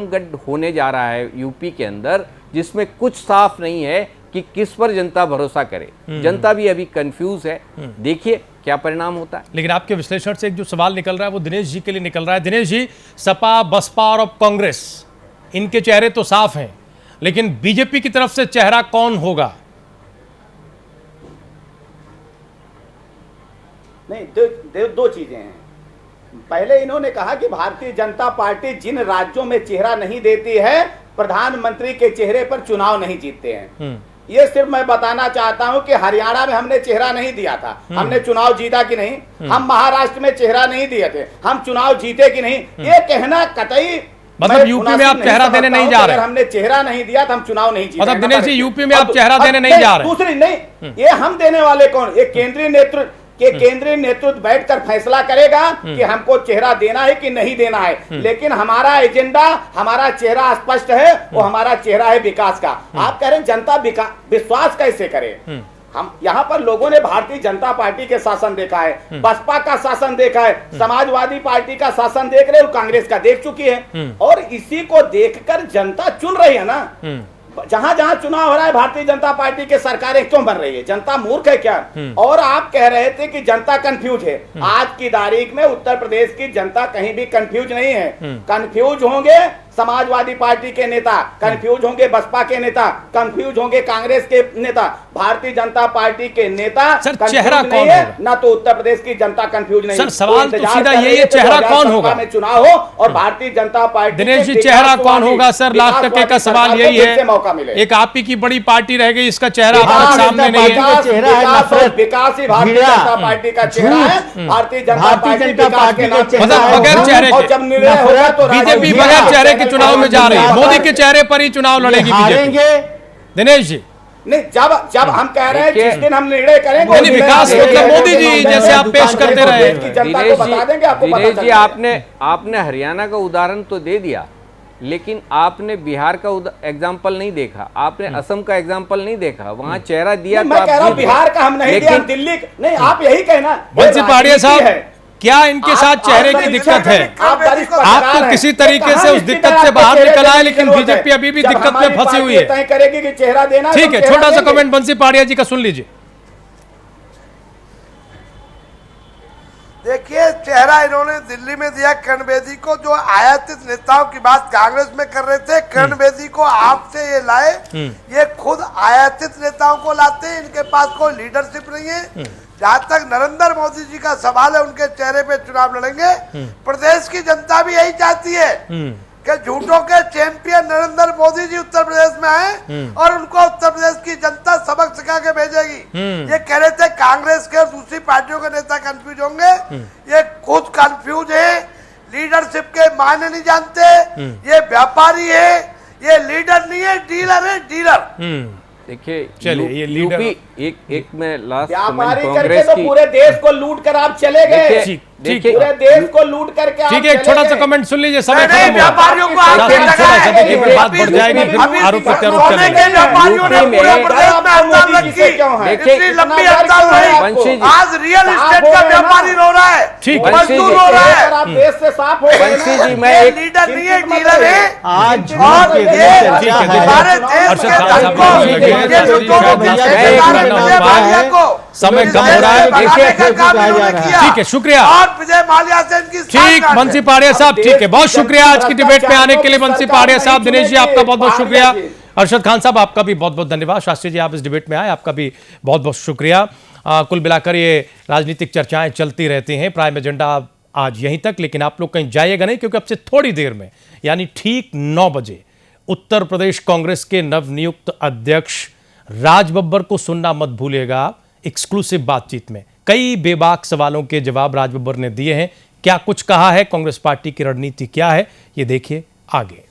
होने जा रहा है यूपी के अंदर जिसमें कुछ साफ नहीं है कि किस पर जनता भरोसा करे। जनता भी अभी कंफ्यूज है, देखिए क्या परिणाम होता है। लेकिन आपके विश्लेषण से एक जो सवाल निकल रहा है वो दिनेश जी के लिए निकल रहा है। दिनेश जी, सपा, बसपा और अब कांग्रेस, इनके चेहरे तो साफ हैं, लेकिन बीजेपी की तरफ से चेहरा कौन होगा? नहीं, दो चीजें हैं। पहले इन्होंने कहा कि भारतीय जनता पार्टी जिन राज्यों में चेहरा नहीं देती है, प्रधानमंत्री के चेहरे पर चुनाव नहीं जीतते हैं। ये सिर्फ मैं बताना चाहता हूं कि हरियाणा में हमने चेहरा नहीं दिया था, हमने चुनाव जीता कि नहीं? हम महाराष्ट्र में चेहरा नहीं दिए थे, हम चुनाव जीते कि नहीं? ये कहना कतई मतलब यूपी में आप चेहरा देने नहीं जा रहे? हमने चेहरा नहीं दिया तो हम चुनाव नहीं जीते। मतलब दिनेश जी, यूपी में आप चेहरा देने नहीं जा रहे? दूसरी नहीं, ये हम देने वाले कौन? ये केंद्रीय नेतृत्व बैठकर फैसला करेगा कि हमको चेहरा देना है कि नहीं देना है। लेकिन हमारा एजेंडा, हमारा चेहरा स्पष्ट है, वो हमारा चेहरा है विकास का। आप कह रहे हैं जनता विश्वास कैसे करे? हम यहाँ पर लोगों ने भारतीय जनता पार्टी के शासन देखा है, बसपा का शासन देखा है, समाजवादी पार्टी का शासन देख रहे हैं, कांग्रेस का देख चुकी है, और इसी को देखकर जनता चुन रही है ना। जहां जहां चुनाव हो रहा है भारतीय जनता पार्टी के सरकारें क्यों बन रही है? जनता मूर्ख है क्या? और आप कह रहे थे कि जनता कंफ्यूज है। आज की तारीख में उत्तर प्रदेश की जनता कहीं भी कंफ्यूज नहीं है। कंफ्यूज होंगे समाजवादी पार्टी के नेता, कंफ्यूज होंगे बसपा के नेता, कंफ्यूज होंगे कांग्रेस के नेता, भारतीय जनता पार्टी के नेता चेहरा कौन है ना? तो उत्तर प्रदेश की जनता कंफ्यूज नहीं। सर, सवाल तो सीधा यही है, चेहरा कौन होगा? में चुनाव हो और भारतीय जनता पार्टी, दिनेश जी, चेहरा कौन होगा? सर, लाख टके का सवाल यही है। एक आप ही की बड़ी पार्टी रह गई, इसका चेहरा हमारे सामने नहीं है। विकास ही भारतीय जनता पार्टी का चेहरा है। भारतीय जनता पार्टी बगैर चेहरे के, जब निर्णय होगा तो बीजेपी बगैर चेहरे के चुनाव में जा रही है। मोदी के चेहरे पर ही चुनाव लड़ेगी बीजेपी। दिनेश जी, नहीं, जब हम कह रहे हैं जिस दिन हम निर्णय करेंगे नहीं, विकास मतलब मोदी जी जैसे आप पेश करते रहे। जनता को बता देंगे, आपको पता दिनेश जी, चलेगा। आपने हरियाणा का उदाहरण तो दे दिया, लेकिन आपने बिहार का एग्जाम्पल नहीं देखा, आपने असम का एग्जाम्पल नहीं देखा, वहां चेहरा दिया। मैं कह रहा हूं बिहार का हम नहीं दिया, दिल्ली नहीं, आप यही कहना। बंसी पहाड़िया साहब, क्या इनके साथ चेहरे की दिक्कत है? आपको किसी तरीके से उस दिक्कत से बाहर निकला है, लेकिन बीजेपी अभी भी दिक्कत में फंसी हुई है। करेगी कि चेहरा देना। ठीक है, छोटा सा कमेंट बंसी पहाड़िया जी का सुन लीजिए। देखिए, चेहरा इन्होंने दिल्ली में दिया किरण बेदी को, जो आयातित नेताओं की बात कांग्रेस में कर रहे थे। किरण बेदी को आपसे ये लाए, ये खुद आयातित नेताओं को लाते हैं, इनके पास कोई लीडरशिप नहीं है। जहां तक नरेंद्र मोदी जी का सवाल है, उनके चेहरे पे चुनाव लड़ेंगे। प्रदेश की जनता भी यही चाहती है कि झूठों के चैंपियन नरेंद्र मोदी जी उत्तर प्रदेश में आए और उनको उत्तर प्रदेश की जनता सबक सिखा के भेजेगी। ये कह रहे थे कांग्रेस के और दूसरी पार्टियों के नेता कंफ्यूज होंगे, ये खुद कंफ्यूज है, लीडरशिप के मायने नहीं जानते, ये व्यापारी है, ये लीडर नहीं है, डीलर है, डीलर। देखिए, चलिए, ये लीडर एक में लास्ट व्यापारी करके तो पूरे देश को लूट कर आप चले गए। देखिए, पूरे देश को लूट करके आप ठीक है, एक छोटा सा कमेंट सुन लीजिए, समय खत्म हो व्यापारियों को बात बढ़ जाएगी, फिर आरोप प्रत्यारोप चलेगा। आज रियल एस्टेट का व्यापारी रो रहा है, ठीक, मजदूर रो रहा है। आप देश से साफ हो गए। बंसी जी, मैं एक लीडर नहीं है, डीलर है। आज और ये हमारे देश के धन को, ये लुटों को, समय कम हो रहा है। देखिए, ठीक है, शुक्रिया। और विजय माल्या से इनकी ठीक, बंसी पहाड़िया साहब, ठीक है, बहुत शुक्रिया आज की डिबेट में आने के लिए बंसी पहाड़िया साहब। दिनेश जी, आपका बहुत बहुत शुक्रिया। अरशद खान साहब, आपका भी बहुत बहुत धन्यवाद। शास्त्री जी, आप इस डिबेट में आए, आपका भी बहुत बहुत शुक्रिया। कुल मिलाकर ये राजनीतिक चर्चाएं चलती रहती हैं। प्राइम एजेंडा आज यहीं तक, लेकिन आप लोग कहीं जाइएगा नहीं, क्योंकि अब से थोड़ी देर में, यानी ठीक 9 बजे उत्तर प्रदेश कांग्रेस के नवनियुक्त अध्यक्ष राज बब्बर को सुनना मत भूलिएगा। एक्सक्लूसिव बातचीत में कई बेबाक सवालों के जवाब राज बब्बर ने दिए हैं। क्या कुछ कहा है, कांग्रेस पार्टी की रणनीति क्या है, ये देखिए आगे।